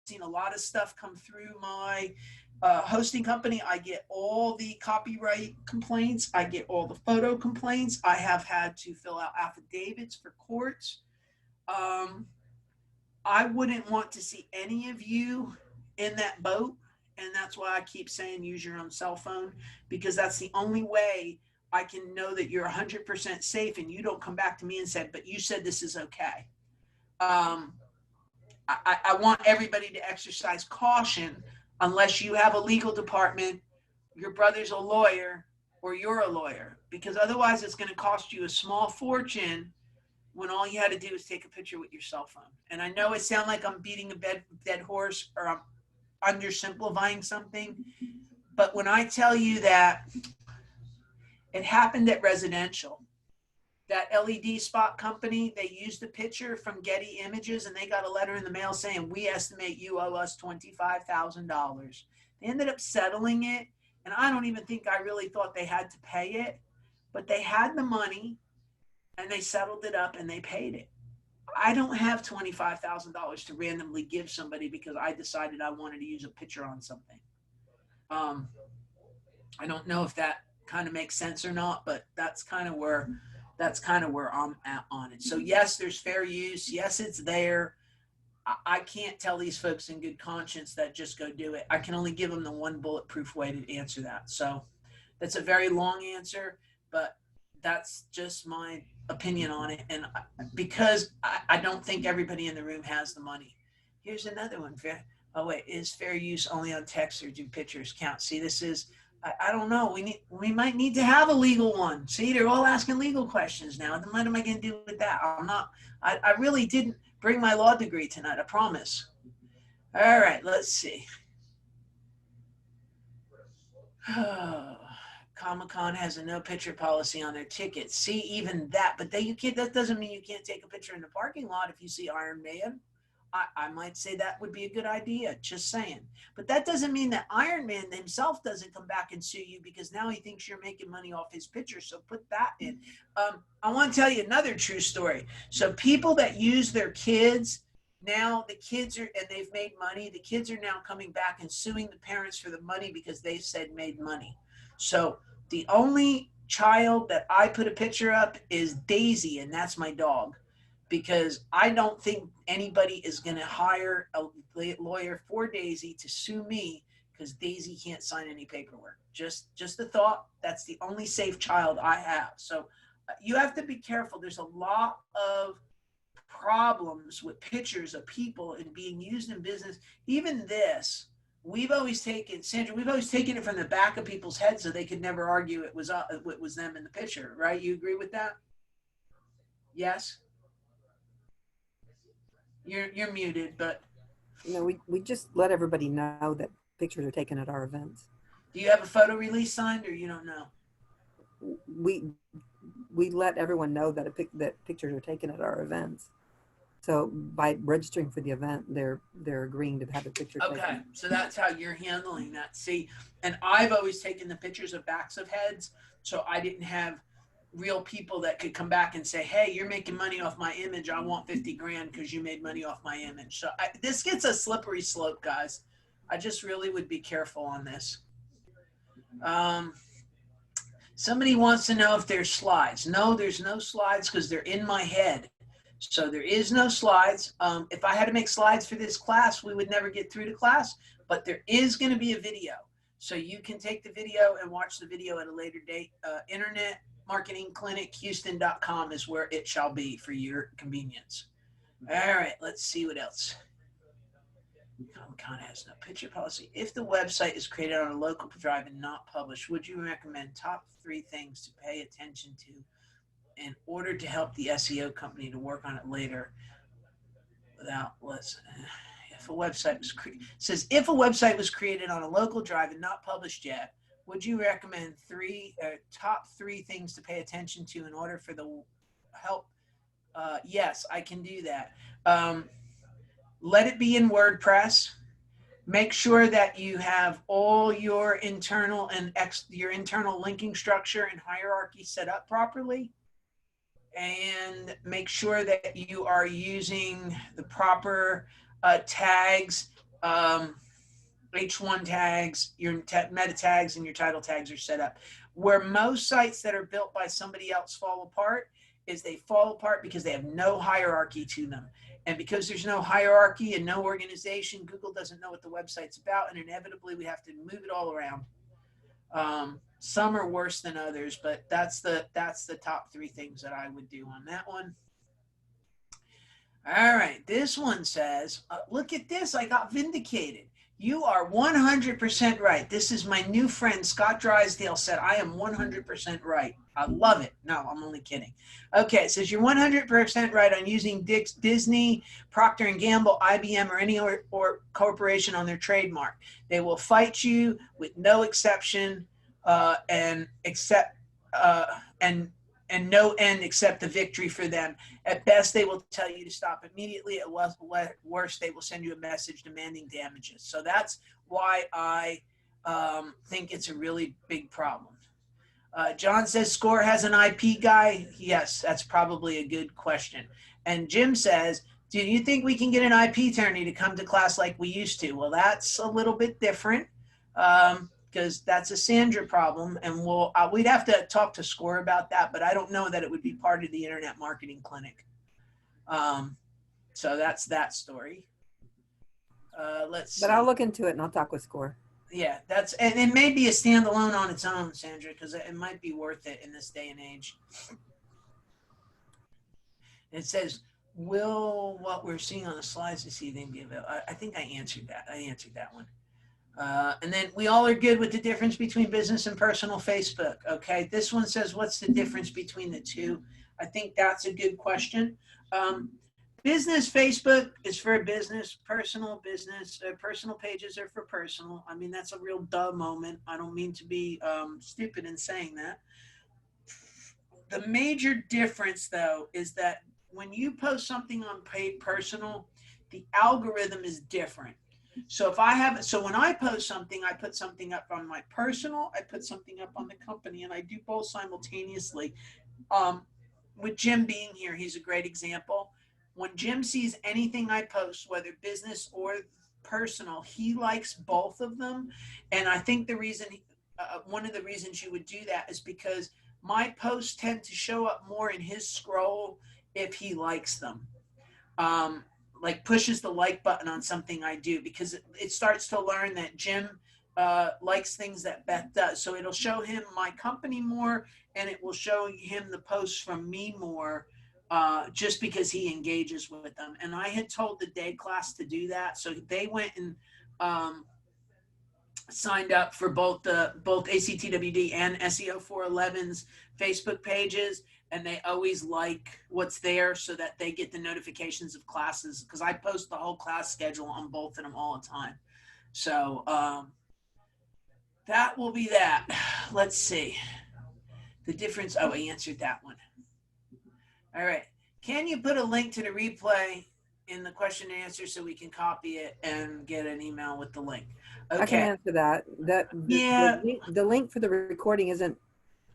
seen a lot of stuff come through my hosting company. I get all the copyright complaints. I get all the photo complaints. I have had to fill out affidavits for courts. I wouldn't want to see any of you in that boat. And that's why I keep saying use your own cell phone, because that's the only way I can know that you're 100% safe and you don't come back to me and say, but you said this is okay. I want everybody to exercise caution unless you have a legal department, your brother's a lawyer, or you're a lawyer, because otherwise it's going to cost you a small fortune when all you had to do is take a picture with your cell phone. And I know it sounds like I'm beating a dead horse or I'm undersimplifying something, but when I tell you that it happened at residential, that LED spot company, they used the picture from Getty Images, and they got a letter in the mail saying, we estimate you owe us $25,000. They ended up settling it, and I don't even think I really thought they had to pay it, but they had the money, and they settled it up, and they paid it. I don't have $25,000 to randomly give somebody because I decided I wanted to use a picture on something. I don't know if that kind of makes sense or not, but that's kind of where I'm at on it. So yes, there's fair use. Yes, it's there. I can't tell these folks in good conscience that just go do it. I can only give them the one bulletproof way to answer that. So that's a very long answer, but that's just my opinion on it. And because I don't think everybody in the room has the money. Here's another one. Oh wait, is fair use only on text or do pictures count? See, this is, I don't know. We might need to have a legal one. See, they're all asking legal questions now. What am I going to do with that? I really didn't bring my law degree tonight. I promise. All right, let's see. Comic-Con has a no picture policy on their tickets. See, even that, but that doesn't mean you can't take a picture in the parking lot if you see Iron Man. I might say that would be a good idea, just saying. But that doesn't mean that Iron Man himself doesn't come back and sue you because now he thinks you're making money off his picture. So put that in. I want to tell you another true story. So people that use their kids, now the kids are, and they've made money, the kids are now coming back and suing the parents for the money because they said made money. So the only child that I put a picture up is Daisy, and that's my dog. Because I don't think anybody is going to hire a lawyer for Daisy to sue me because Daisy can't sign any paperwork. Just a thought. That's the only safe child I have. So you have to be careful. There's a lot of problems with pictures of people and being used in business. Even this, we've always taken, Sandra, we've always taken it from the back of people's heads so they could never argue it was them in the picture, right? You agree with that? Yes? You're muted, but we just let everybody know that pictures are taken at our events. Do you have a photo release signed, or you don't know? We let everyone know that that pictures are taken at our events. So by registering for the event, they're agreeing to have a picture taken. Okay, so that's how you're handling that. See, and I've always taken the pictures of backs of heads, so I didn't have real people that could come back and say, hey, you're making money off my image. I want 50 grand because you made money off my image. So this gets a slippery slope, guys. I just really would be careful on this. Somebody wants to know if there's slides. No, there's no slides because they're in my head. So there is no slides. If I had to make slides for this class, we would never get through the class, but there is going to be a video. So you can take the video and watch the video at a later date. Internet Marketing Clinic Houston.com is where it shall be for your convenience. All right, let's see what else. Comic-Con has no picture policy. If the website is created on a local drive and not published, would you recommend top 3 things to pay attention to in order to help the SEO company to work on it later without less? If a website was says if a website was created on a local drive and not published yet, would you recommend top 3 things to pay attention to in order for the help? Yes, I can do that. Let it be in WordPress. Make sure that you have all your internal and your internal linking structure and hierarchy set up properly. And make sure that you are using the proper tags, H1 tags, your meta tags, and your title tags are set up. Where most sites that are built by somebody else fall apart is they fall apart because they have no hierarchy to them. And because there's no hierarchy and no organization, Google doesn't know what the website's about, and inevitably we have to move it all around. Some are worse than others, but that's the top 3 things that I would do on that one. All right, this one says, look at this, I got vindicated. You are 100% right. This is my new friend, Scott Drysdale said, I am 100% right. I love it. No, I'm only kidding. Okay, it says you're 100% right on using Disney, Procter & Gamble, IBM, or any or corporation on their trademark. They will fight you with no exception and and no end except the victory for them. At best, they will tell you to stop immediately. At worst, they will send you a message demanding damages. So that's why I think it's a really big problem. John says, Score has an IP guy. Yes, that's probably a good question. And Jim says, do you think we can get an IP attorney to come to class like we used to? Well, that's a little bit different because that's a Sandra problem. And we'd have to talk to Score about that, but I don't know that it would be part of the Internet Marketing Clinic. So that's that story. Let's see. But I'll look into it and I'll talk with Score. Yeah, and it may be a standalone on its own, Sandra, because it might be worth it in this day and age. It says, will what we're seeing on the slides this evening be available? I think I answered that. I answered that one. And then we all are good with the difference between business and personal Facebook. Okay, this one says, what's the difference between the two? I think that's a good question. Business Facebook is for business, personal business, personal pages are for personal. I mean, that's a real duh moment. I don't mean to be stupid in saying that. The major difference, though, is that when you post something on paid personal, the algorithm is different. So when I post something, I put something up on my personal, I put something up on the company, and I do both simultaneously. With Jim being here, he's a great example. When Jim sees anything I post, whether business or personal, he likes both of them. And I think the reason, one of the reasons you would do that is because my posts tend to show up more in his scroll if he likes them. Like pushes the like button on something I do, because it starts to learn that Jim likes things that Beth does. So it'll show him my company more, and it will show him the posts from me more. Just because he engages with them. And I had told the day class to do that. So they went and signed up for both ACTWD and SEO 411's Facebook pages. And they always like what's there so that they get the notifications of classes, because I post the whole class schedule on both of them all the time. So that will be that. Let's see. The difference, oh, I answered that one. All right. Can you put a link to the replay in the question and answer so we can copy it and get an email with the link? Okay. I can answer that. The link for the recording isn't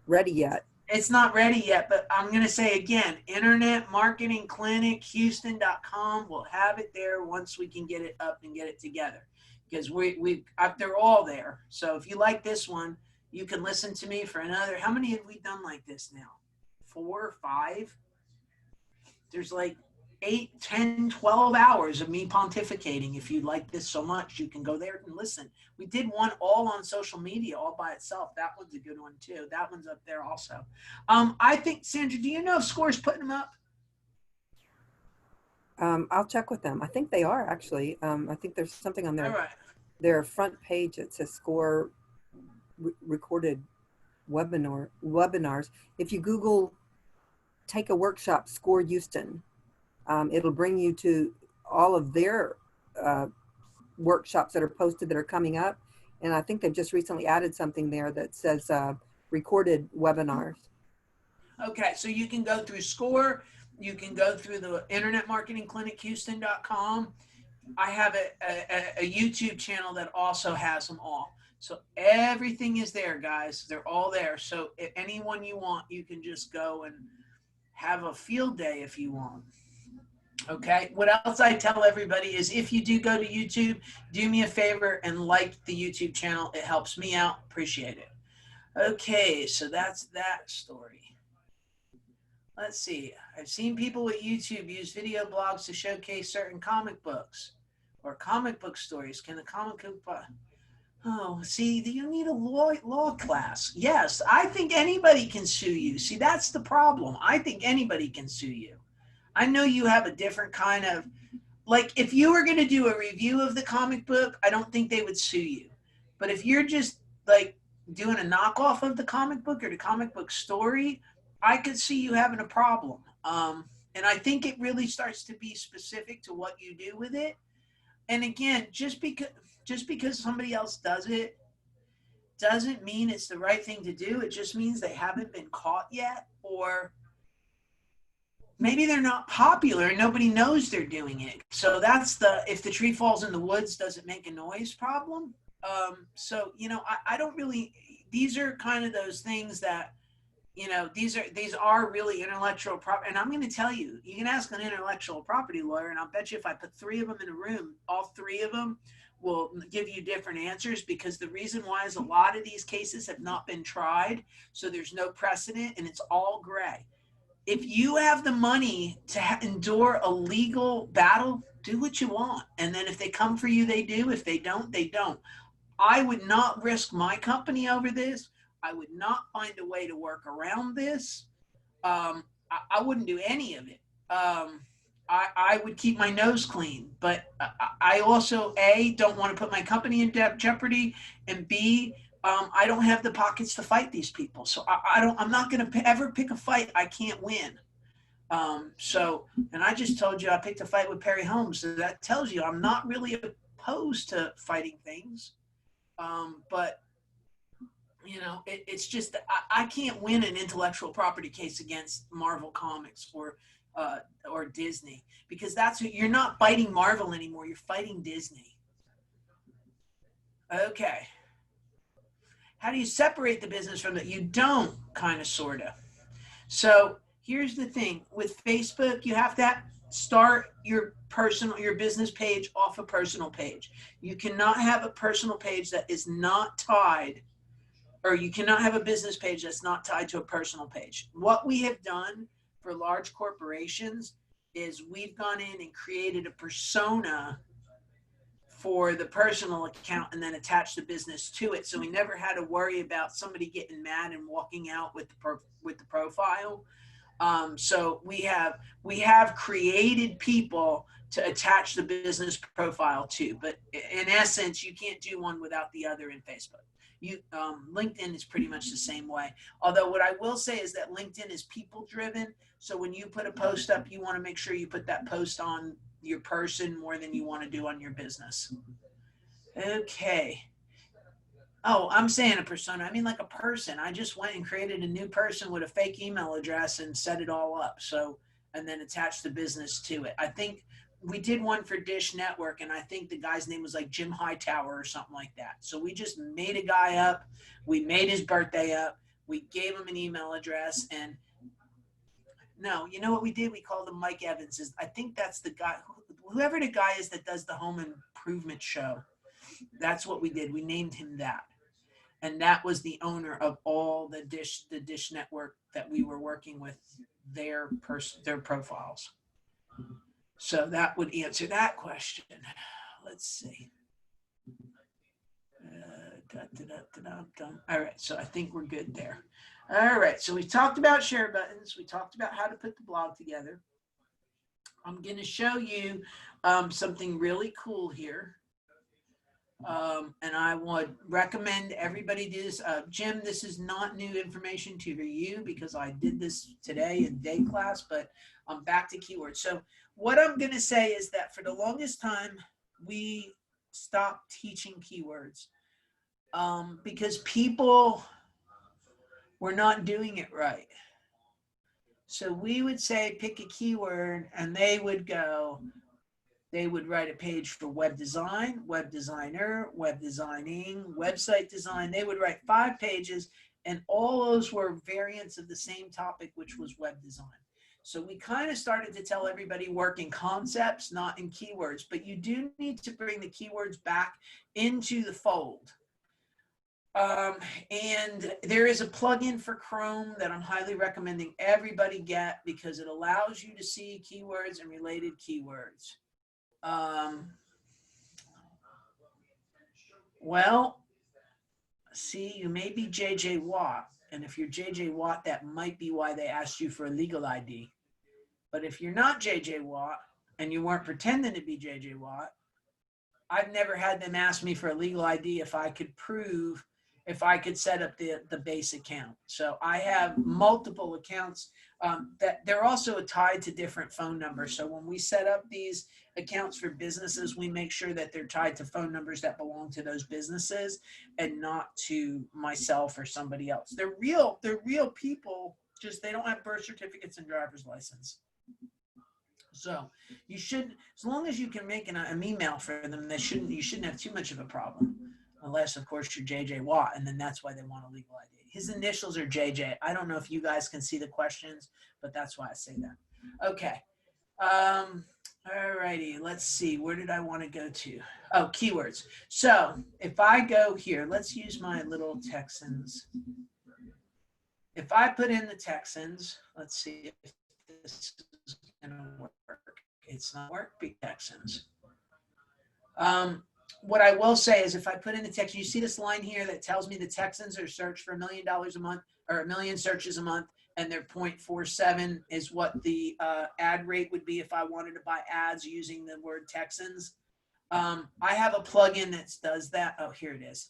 ready yet. It's not ready yet, but I'm going to say again, Internet Marketing Clinic, Houston.com. We'll have it there once we can get it up and get it together, because they're all there. So if you like this one, you can listen to me for another. How many have we done like this now? 4, 5? There's like 8, 10, 12 hours of me pontificating. If you like this so much, you can go there and listen. We did one all on social media all by itself. That one's a good one too. That one's up there also. I think, Sandra, do you know if Score's putting them up? I'll check with them. I think they are actually. I think there's something on their front page that says Score recorded webinars. If you Google take a workshop Score Houston, it'll bring you to all of their workshops that are posted that are coming up. And I think they've just recently added something there that says recorded webinars. Okay, so you can go through Score, you can go through the Internet Marketing Clinic, Houston.com. I have a YouTube channel that also has them all. So everything is there, guys. They're all there. So if anyone you want, you can just go and have a field day if you want. Okay. What else I tell everybody is, if you do go to YouTube, do me a favor and like the YouTube channel. It helps me out. Appreciate it. Okay. So that's that story. Let's see. I've seen people with YouTube use video blogs to showcase certain comic books or comic book stories. Can the comic book... Oh, see, you need a law class. Yes, I think anybody can sue you. See, that's the problem. I think anybody can sue you. I know you have a different kind of, like, if you were going to do a review of the comic book, I don't think they would sue you. But if you're just, like, doing a knockoff of the comic book or the comic book story, I could see you having a problem. And I think it really starts to be specific to what you do with it. And again, just because somebody else does it doesn't mean it's the right thing to do. It just means they haven't been caught yet, or maybe they're not popular and nobody knows they're doing it. So that's the, if the tree falls in the woods, does it make a noise problem? So, you know, I don't really, these are kind of those things that, you know, these are really intellectual property. And I'm going to tell you, you can ask an intellectual property lawyer, and I'll bet you if I put 3 of them in a room, all 3 of them will give you different answers, because the reason why is a lot of these cases have not been tried. So there's no precedent and it's all gray. If you have the money to endure a legal battle, do what you want. And then if they come for you, they do. If they don't, they don't. I would not risk my company over this. I would not find a way to work around this. I wouldn't do any of it. I would keep my nose clean, but I also, A, don't want to put my company in jeopardy, and B, I don't have the pockets to fight these people. So I'm not going to ever pick a fight I can't win. So, and I just told you I picked a fight with Perry Holmes. So that tells you I'm not really opposed to fighting things. But you know, it's just that I can't win an intellectual property case against Marvel Comics or Disney, because you're not fighting Marvel anymore. You're fighting Disney. Okay. How do you separate the business from it? You don't, kind of, sort of. So here's the thing with Facebook, you have to start your business page off a personal page. You cannot have a personal page that is not tied, or you cannot have a business page that's not tied to a personal page. What we have done for large corporations is we've gone in and created a persona for the personal account and then attached the business to it. So we never had to worry about somebody getting mad and walking out with the profile. So we have created people to attach the business profile to, but in essence, you can't do one without the other in Facebook. LinkedIn is pretty much the same way. Although what I will say is that LinkedIn is people driven. So when you put a post up, you want to make sure you put that post on your person more than you want to do on your business. Okay. Oh, I'm saying a persona. I mean like a person. I just went and created a new person with a fake email address and set it all up. So, and then attached the business to it. I think we did one for Dish Network, and I think the guy's name was like Jim Hightower or something like that. So we just made a guy up. We made his birthday up. We gave him an email address, and no, you know what we did? We called him Mike Evans. I think that's the guy, whoever the guy is that does the home improvement show. That's what we did. We named him that. And that was the owner of all the Dish Network that we were working with, their profiles. So that would answer that question. Let's see. All right, so I think we're good there. All right, so we talked about share buttons. We talked about how to put the blog together. I'm going to show you something really cool here. And I would recommend everybody do this. Jim, this is not new information to you because I did this today in day class, but I'm back to keywords. So what I'm going to say is that for the longest time, we stopped teaching keywords because people were not doing it right. So we would say, pick a keyword, and they would write a page for web design, web designer, web designing, website design. They would write 5 pages, and all those were variants of the same topic, which was web design. So we kind of started to tell everybody work in concepts, not in keywords, but you do need to bring the keywords back into the fold. And there is a plugin for Chrome that I'm highly recommending everybody get because it allows you to see keywords and related keywords. Well, see, you may be JJ Watt, and if you're JJ Watt, that might be why they asked you for a legal ID. But if you're not JJ Watt and you weren't pretending to be JJ Watt, I've never had them ask me for a legal ID if I could prove if I could set up the base account. So I have multiple accounts that they're also tied to different phone numbers. So when we set up these accounts for businesses, we make sure that they're tied to phone numbers that belong to those businesses and not to myself or somebody else. They're real people, just they don't have birth certificates and driver's license. So you should, as long as you can make an email for them, you shouldn't have too much of a problem. Unless, of course, you're JJ Watt, and then that's why they want a legal ID. His initials are JJ. I don't know if you guys can see the questions, but that's why I say that. Okay. All righty. Let's see. Where did I want to go to? Oh, keywords. So if I go here, let's use my little Texans. If I put in the Texans, let's see if this is going to work. It's not working, Texans. What I will say is if I put in the text, you see this line here that tells me the Texans are searched for $1 million a month or 1 million searches a month, and their 0.47 is what the ad rate would be if I wanted to buy ads using the word Texans. I have a plugin that does that. Oh, here it is.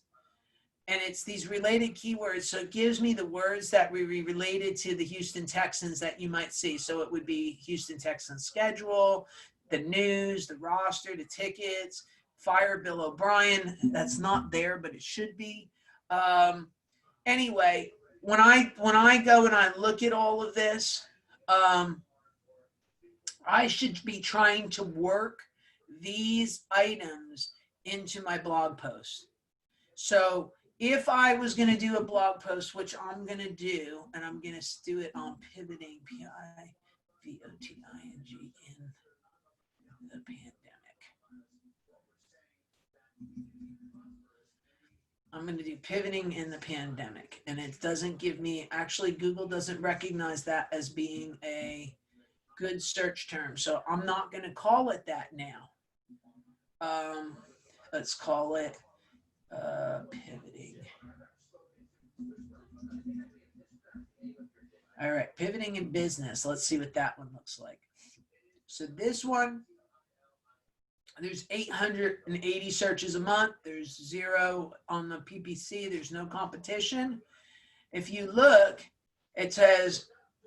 And it's these related keywords. So it gives me the words that we related to the Houston Texans that you might see. So it would be Houston Texans schedule, the news, the roster, the tickets, fire Bill O'Brien. That's not there, but it should be. Anyway, when I go and I look at all of this, I should be trying to work these items into my blog post. So if I was going to do a blog post, which I'm going to do, and I'm going to do it on pivoting, P-I-V-O-T-I-N-G in the pandemic. I'm going to do pivoting in the pandemic, and it doesn't give me, actually Google doesn't recognize that as being a good search term. So I'm not going to call it that now. Let's call it pivoting. All right, pivoting in business. Let's see what that one looks like. So this one, there's 880 searches a month. There's 0 on the PPC. There's no competition. If you look, it says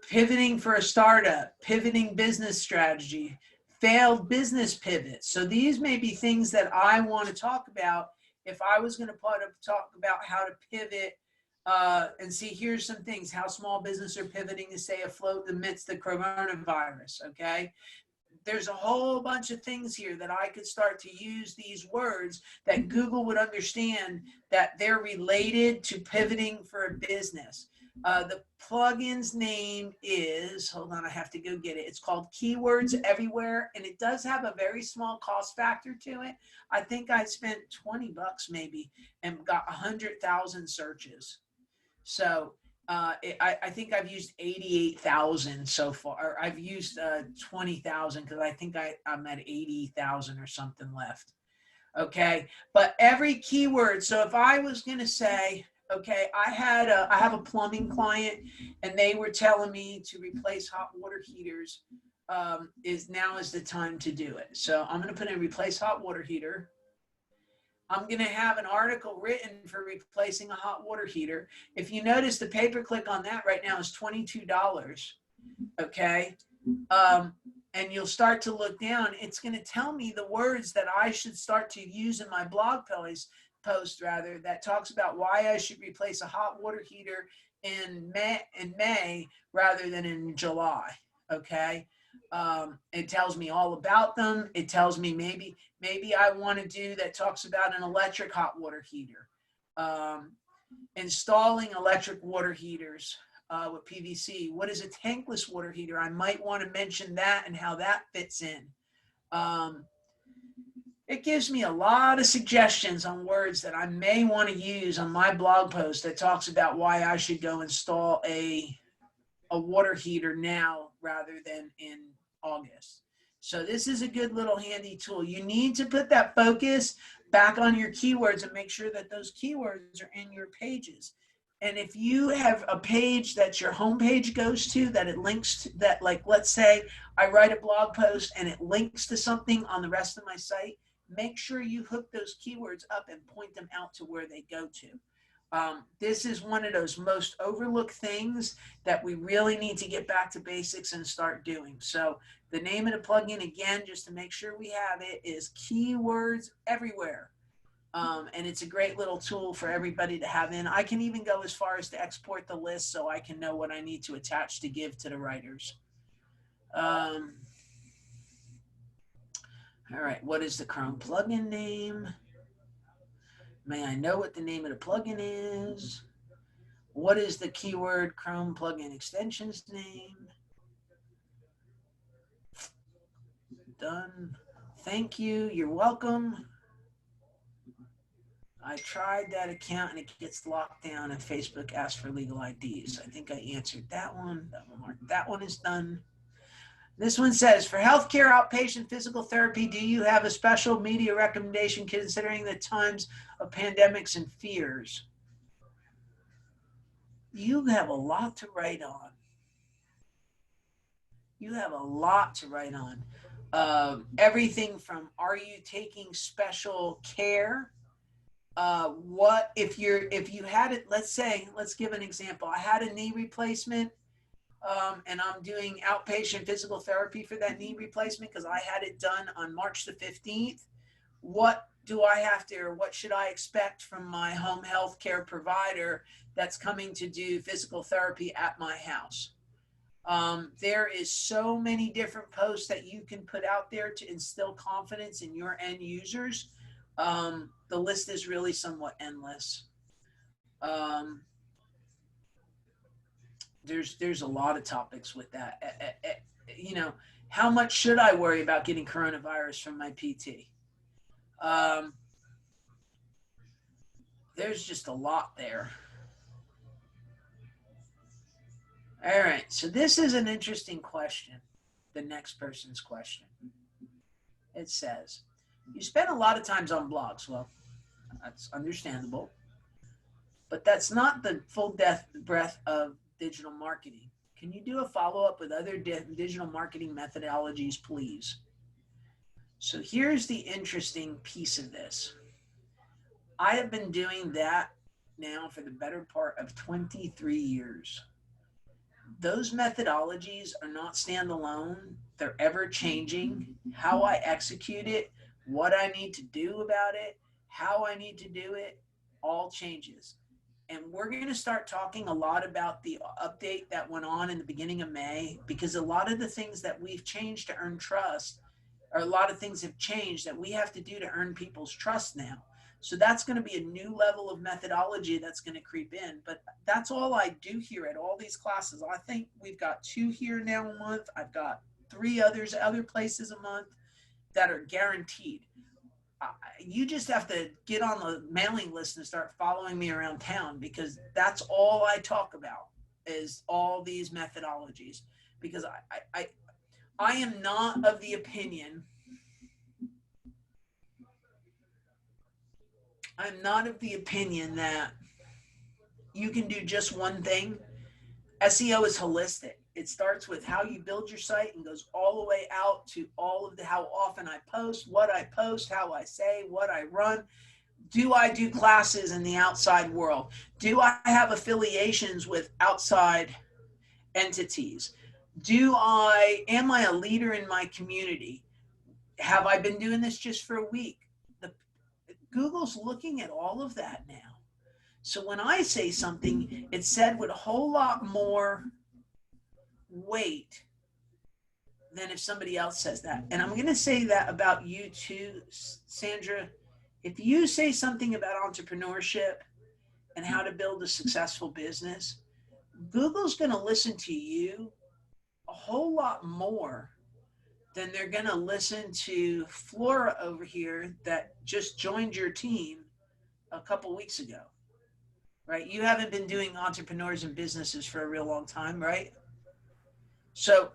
pivoting for a startup, pivoting business strategy, failed business pivots. So these may be things that I want to talk about if I was going to talk about how to pivot and see, here's some things, how small businesses are pivoting to stay afloat amidst the coronavirus, okay? There's a whole bunch of things here that I could start to use these words that Google would understand that they're related to pivoting for a business. The plugin's name is, hold on, I have to go get it. It's called Keywords Everywhere, and it does have a very small cost factor to it. I think I spent 20 bucks maybe and got 100,000 searches. So I think I've used 88,000 so far. Or I've used 20,000 because I think I'm at 80,000 or something left. Okay, but every keyword. So if I was going to say, okay, I have a plumbing client, and they were telling me to replace hot water heaters. Now is the time to do it. So I'm going to put in replace hot water heater. I'm going to have an article written for replacing a hot water heater. If you notice, the pay-per-click on that right now is $22. Okay. And you'll start to look down. It's going to tell me the words that I should start to use in my blog post that talks about why I should replace a hot water heater in May rather than in July. Okay. It tells me all about them. It tells me maybe I want to do that talks about an electric hot water heater, installing electric water heaters with PVC. What is a tankless water heater? I might want to mention that and how that fits in. It gives me a lot of suggestions on words that I may want to use on my blog post that talks about why I should go install a water heater now rather than in August. So this is a good little handy tool. You need to put that focus back on your keywords and make sure that those keywords are in your pages. And if you have a page that your homepage goes to, that it links to that, like let's say I write a blog post and it links to something on the rest of my site, make sure you hook those keywords up and point them out to where they go to. This is one of those most overlooked things that we really need to get back to basics and start doing. So the name of the plugin, again, just to make sure we have it, is Keywords Everywhere. And it's a great little tool for everybody to have in. I can even go as far as to export the list so I can know what I need to attach to give to the writers. All right, what is the Chrome plugin name? May I know what the name of the plugin is? What is the keyword Chrome plugin extension's name? Done. Thank you. You're welcome. I tried that account and it gets locked down and Facebook asks for legal IDs. I think I answered that one. That one is done. This one says, for healthcare outpatient physical therapy, do you have a special media recommendation considering the times of pandemics and fears? You have a lot to write on. You have a lot to write on. Everything from, are you taking special care? What if you had it, let's give an example. I had a knee replacement. And I'm doing outpatient physical therapy for that knee replacement because I had it done on March the 15th. What do I have to, or what should I expect from my home health care provider that's coming to do physical therapy at my house? There is so many different posts that you can put out there to instill confidence in your end users. The list is really somewhat endless. There's a lot of topics with that. You know, how much should I worry about getting coronavirus from my PT? There's just a lot there. All right, so this is an interesting question, the next person's question. It says, you spend a lot of times on blogs. Well, that's understandable, but that's not the full breadth of digital marketing. Can you do a follow-up with other digital marketing methodologies, please? So here's the interesting piece of this. I have been doing that now for the better part of 23 years. Those methodologies are not standalone. They're ever changing. How I execute it, what I need to do about it, how I need to do it, all changes. And we're going to start talking a lot about the update that went on in the beginning of May, because a lot of the things that we've changed to earn trust, or a lot of things have changed that we have to do to earn people's trust now. So that's going to be a new level of methodology that's going to creep in. But that's all I do here at all these classes. I think we've got 2 here now a month. I've got 3 other places a month that are guaranteed. You just have to get on the mailing list and start following me around town, because that's all I talk about is all these methodologies. Because I am not of the opinion, that you can do just one thing. SEO is holistic. It starts with how you build your site and goes all the way out to all of the how often I post, what I post, how I say, what I run. Do I do classes in the outside world? Do I have affiliations with outside entities? Am I a leader in my community? Have I been doing this just for a week? Google's looking at all of that now. So when I say something, it's said with a whole lot more weight than if somebody else says that. And I'm going to say that about you too, Sandra. If you say something about entrepreneurship and how to build a successful business, Google's going to listen to you a whole lot more than they're going to listen to Flora over here that just joined your team a couple weeks ago, right? You haven't been doing entrepreneurs and businesses for a real long time, right? So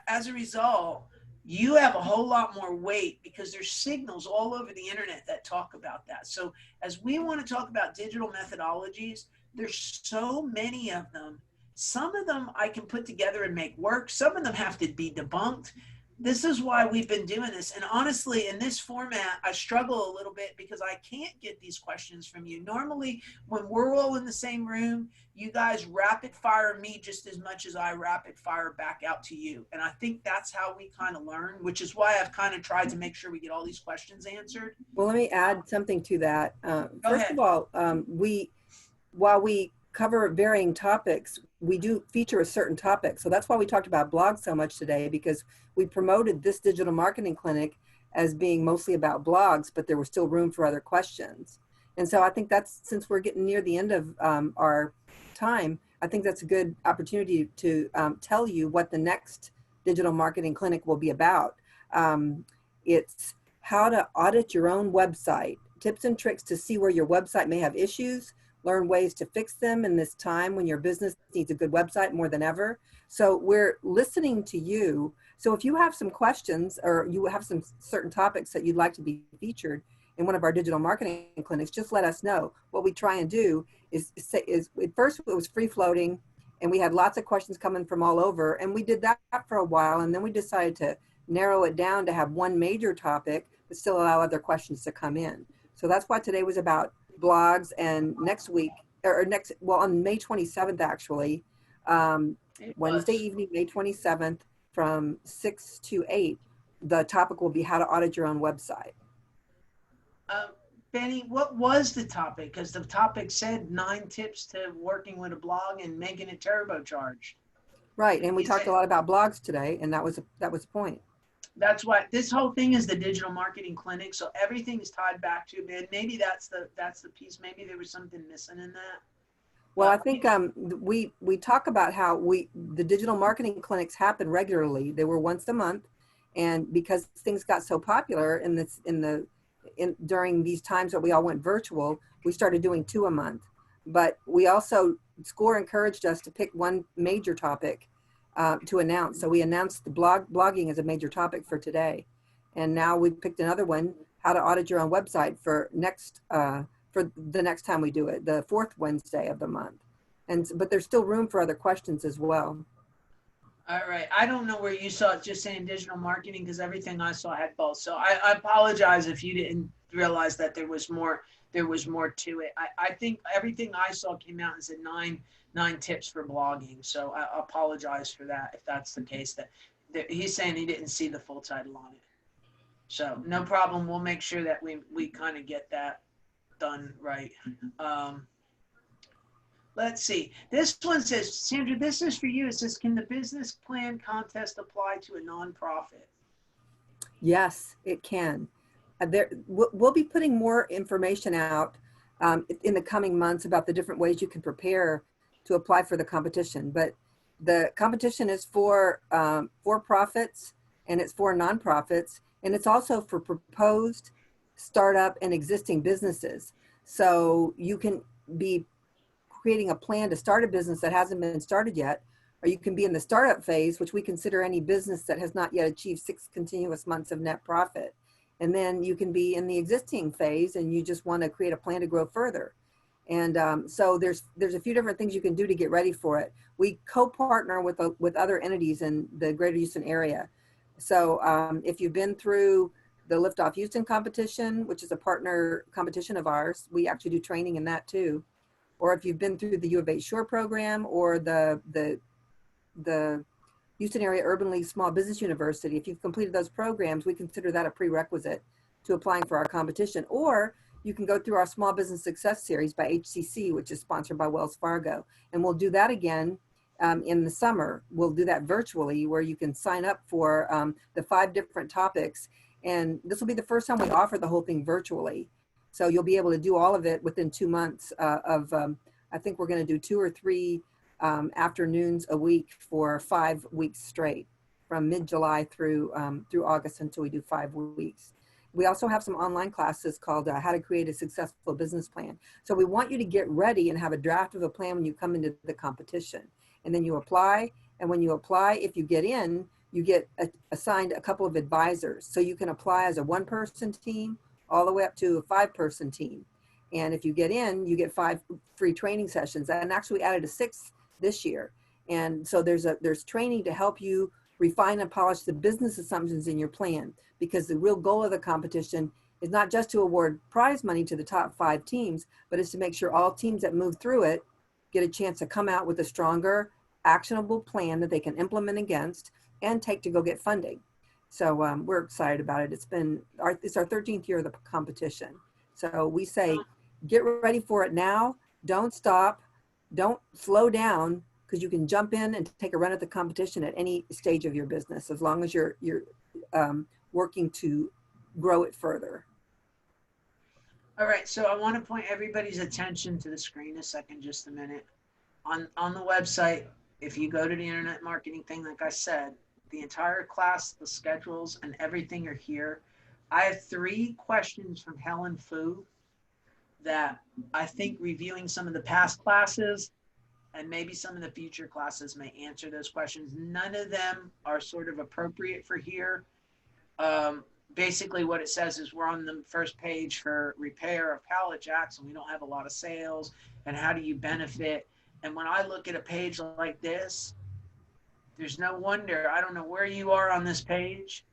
as a result, you have a whole lot more weight because there's signals all over the internet that talk about that. So as we want to talk about digital methodologies, there's so many of them. Some of them I can put together and make work. Some of them have to be debunked. this is why we've been doing this. And honestly, in this format, I struggle a little bit because I can't get these questions from you. Normally, when we're all in the same room, you guys rapid fire me just as much as I rapid fire back out to you. And I think that's how we kind of learn, which is why I've kind of tried to make sure we get all these questions answered. Well, let me add something to that. First ahead. of all, while we cover varying topics, we do feature a certain topic. So that's why we talked about blogs so much today, because we promoted this digital marketing clinic as being mostly about blogs, but there was still room for other questions. And so I think that's, since we're getting near the end of our time, I think that's a good opportunity to tell you what the next digital marketing clinic will be about. It's how to audit your own website, tips and tricks to see where your website may have issues, learn ways to fix them in this time when your business needs a good website more than ever. So we're listening to you. So if you have some questions or you have some certain topics that you'd like to be featured in one of our digital marketing clinics, just let us know. What we try and do is at first it was free floating and we had lots of questions coming from all over, and we did that for a while, and then we decided to narrow it down to have one major topic but still allow other questions to come in. So that's why today was about blogs, and next week, well, on May 27th, actually, Wednesday evening, May 27th, from 6 to 8, the topic will be how to audit your own website. Benny, what was the topic? Because the topic said 9 tips to working with a blog and making it turbocharged. Right, and we talked a lot about blogs today, and that was the point. That's why this whole thing is the digital marketing clinic. So everything is tied back to, man. Maybe that's the piece. Maybe there was something missing in that. Well, I think we talk about how the digital marketing clinics happen regularly. They were once a month, and because things got so popular during these times that we all went virtual, we started doing 2 a month. But we also, SCORE encouraged us to pick one major topic to announce. So we announced the blogging as a major topic for today. And now we've picked another one, how to audit your own website for the next time we do it, the 4th Wednesday of the month. But there's still room for other questions as well. All right. I don't know where you saw it just saying digital marketing, because everything I saw had both. So I apologize if you didn't realize that there was more to it. I think everything I saw came out and said nine tips for blogging. So I apologize for that if that's the case. That he's saying he didn't see the full title on it. So no problem. We'll make sure that we kind of get that done right. Let's see. This one says, Sandra, this is for you. It says, can the business plan contest apply to a nonprofit? Yes, it can. We'll be putting more information out in the coming months about the different ways you can prepare to apply for the competition. But the competition is for profits, and it's for nonprofits, and it's also for proposed startup and existing businesses. So you can be creating a plan to start a business that hasn't been started yet, or you can be in the startup phase, which we consider any business that has not yet achieved 6 continuous months of net profit. And then you can be in the existing phase and you just want to create a plan to grow further. And so there's a few different things you can do to get ready for it. We co-partner with other entities in the Greater Houston area. So if you've been through the Lift Off Houston competition, which is a partner competition of ours, we actually do training in that too. Or if you've been through the U of H Shore program or the Houston Area Urban League Small Business University, if you've completed those programs, we consider that a prerequisite to applying for our competition. Or you can go through our Small Business Success Series by HCC, which is sponsored by Wells Fargo. And we'll do that again in the summer. We'll do that virtually, where you can sign up for the 5 different topics. And this will be the first time we offer the whole thing virtually. So you'll be able to do all of it within 2 months I think we're going to do 2 or 3 afternoons a week for 5 weeks straight, from mid-July through August, until we do 5 weeks. We also have some online classes called How to Create a Successful Business Plan. So we want you to get ready and have a draft of a plan when you come into the competition. And then you apply. And when you apply, if you get in, you get assigned a couple of advisors. So you can apply as a 1-person team all the way up to a 5-person team. And if you get in, you get 5 free training sessions. And actually we added a 6th this year. And so there's training to help you refine and polish the business assumptions in your plan, because the real goal of the competition is not just to award prize money to the top 5 teams, but is to make sure all teams that move through it get a chance to come out with a stronger, actionable plan that they can implement against and take to go get funding. So we're excited about it. It's our 13th year of the competition. So we say, get ready for it now. Don't stop. Don't slow down, because you can jump in and take a run at the competition at any stage of your business, as long as you're working to grow it further. All right, so I want to point everybody's attention to the screen a second, just a minute. On the website, if you go to the internet marketing thing, like I said, the entire class, the schedules, and everything are here. I have 3 questions from Helen Fu that I think reviewing some of the past classes and maybe some of the future classes may answer those questions. None of them are sort of appropriate for here. Basically what it says is we're on the first page for repair of pallet jacks and we don't have a lot of sales, and how do you benefit? And when I look at a page like this, there's no wonder, I don't know where you are on this page,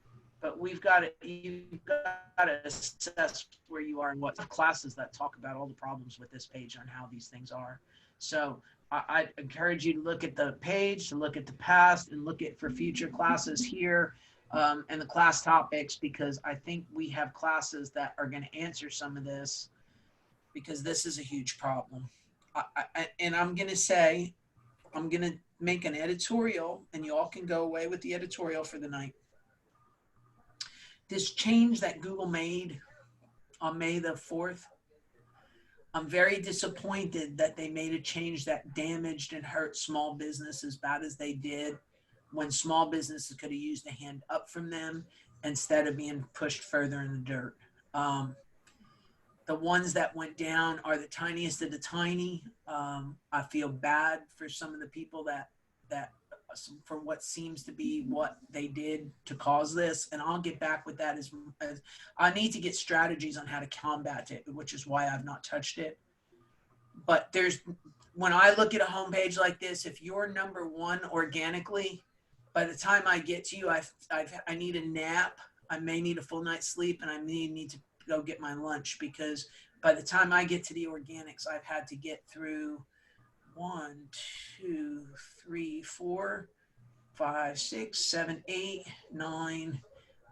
but you've got to assess where you are and what classes that talk about all the problems with this page on how these things are. So I encourage you to look at the page, to look at the past, and look at for future classes here and the class topics, because I think we have classes that are going to answer some of this, because this is a huge problem. And I'm going to say, I'm going to make an editorial, and you all can go away with the editorial for the night. This change that Google made on May the 4th, I'm very disappointed that they made a change that damaged and hurt small business as bad as they did, when small businesses could have used a hand up from them instead of being pushed further in the dirt. The ones that went down are the tiniest of the tiny. I feel bad for some of the people that for what seems to be what they did to cause this. And I'll get back with that as I need to get strategies on how to combat it, which is why I've not touched it. But when I look at a homepage like this, if you're number 1 organically, by the time I get to you, I need a nap. I may need a full night's sleep, and I may need to go get my lunch, because by the time I get to the organics, I've had to get through 1, 2, 3, 4, 5, 6, 7, 8, 9,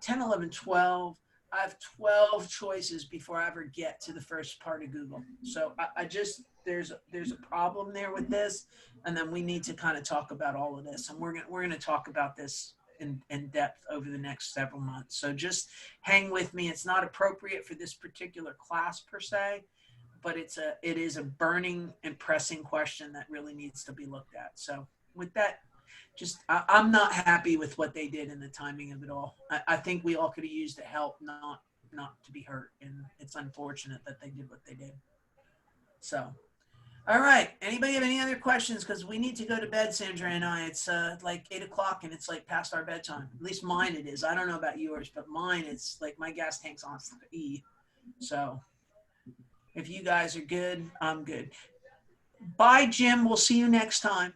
10, 11, 12. I have 12 choices before I ever get to the first part of Google. So I just, there's a problem there with this. And then we need to kind of talk about all of this. And we're going to talk about this in depth over the next several months. So just hang with me. It's not appropriate for this particular class per se, but it is a burning and pressing question that really needs to be looked at. So with that, I'm not happy with what they did and the timing of it all. I think we all could have used the help, not to be hurt. And it's unfortunate that they did what they did. So, all right. Anybody have any other questions? Because we need to go to bed, Sandra and I. It's like 8 o'clock and it's like past our bedtime. At least mine it is. I don't know about yours, but mine, it's like my gas tank's on E. So if you guys are good, I'm good. Bye, Jim. We'll see you next time.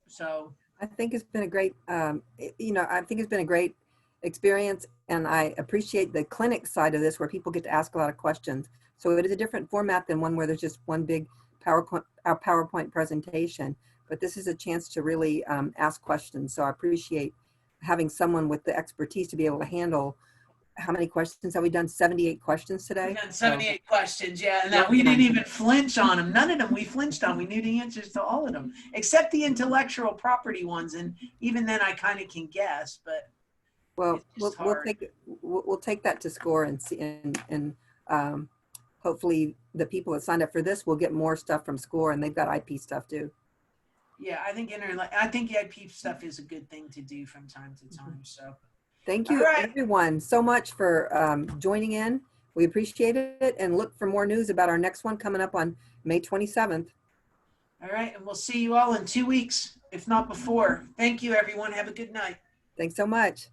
So I think it's been a great, I think it's been a great experience, and I appreciate the clinic side of this where people get to ask a lot of questions. So it is a different format than one where there's just one big PowerPoint presentation, but this is a chance to really ask questions. So I appreciate having someone with the expertise to be able to handle. How many questions have we done? 78 questions today? We've done 78 questions, yeah. And we didn't even flinch on them. None of them we flinched on. We knew the answers to all of them, except the intellectual property ones. And even then I kind of can guess, but well, we'll take that to score and see, and hopefully the people that signed up for this will get more stuff from SCORE, and they've got IP stuff too. Yeah, I think IP stuff is a good thing to do from time to time. So thank you, everyone, so much for joining in. We appreciate it, and look for more news about our next one coming up on May 27th. All right, and we'll see you all in 2 weeks, if not before. Thank you, everyone. Have a good night. Thanks so much.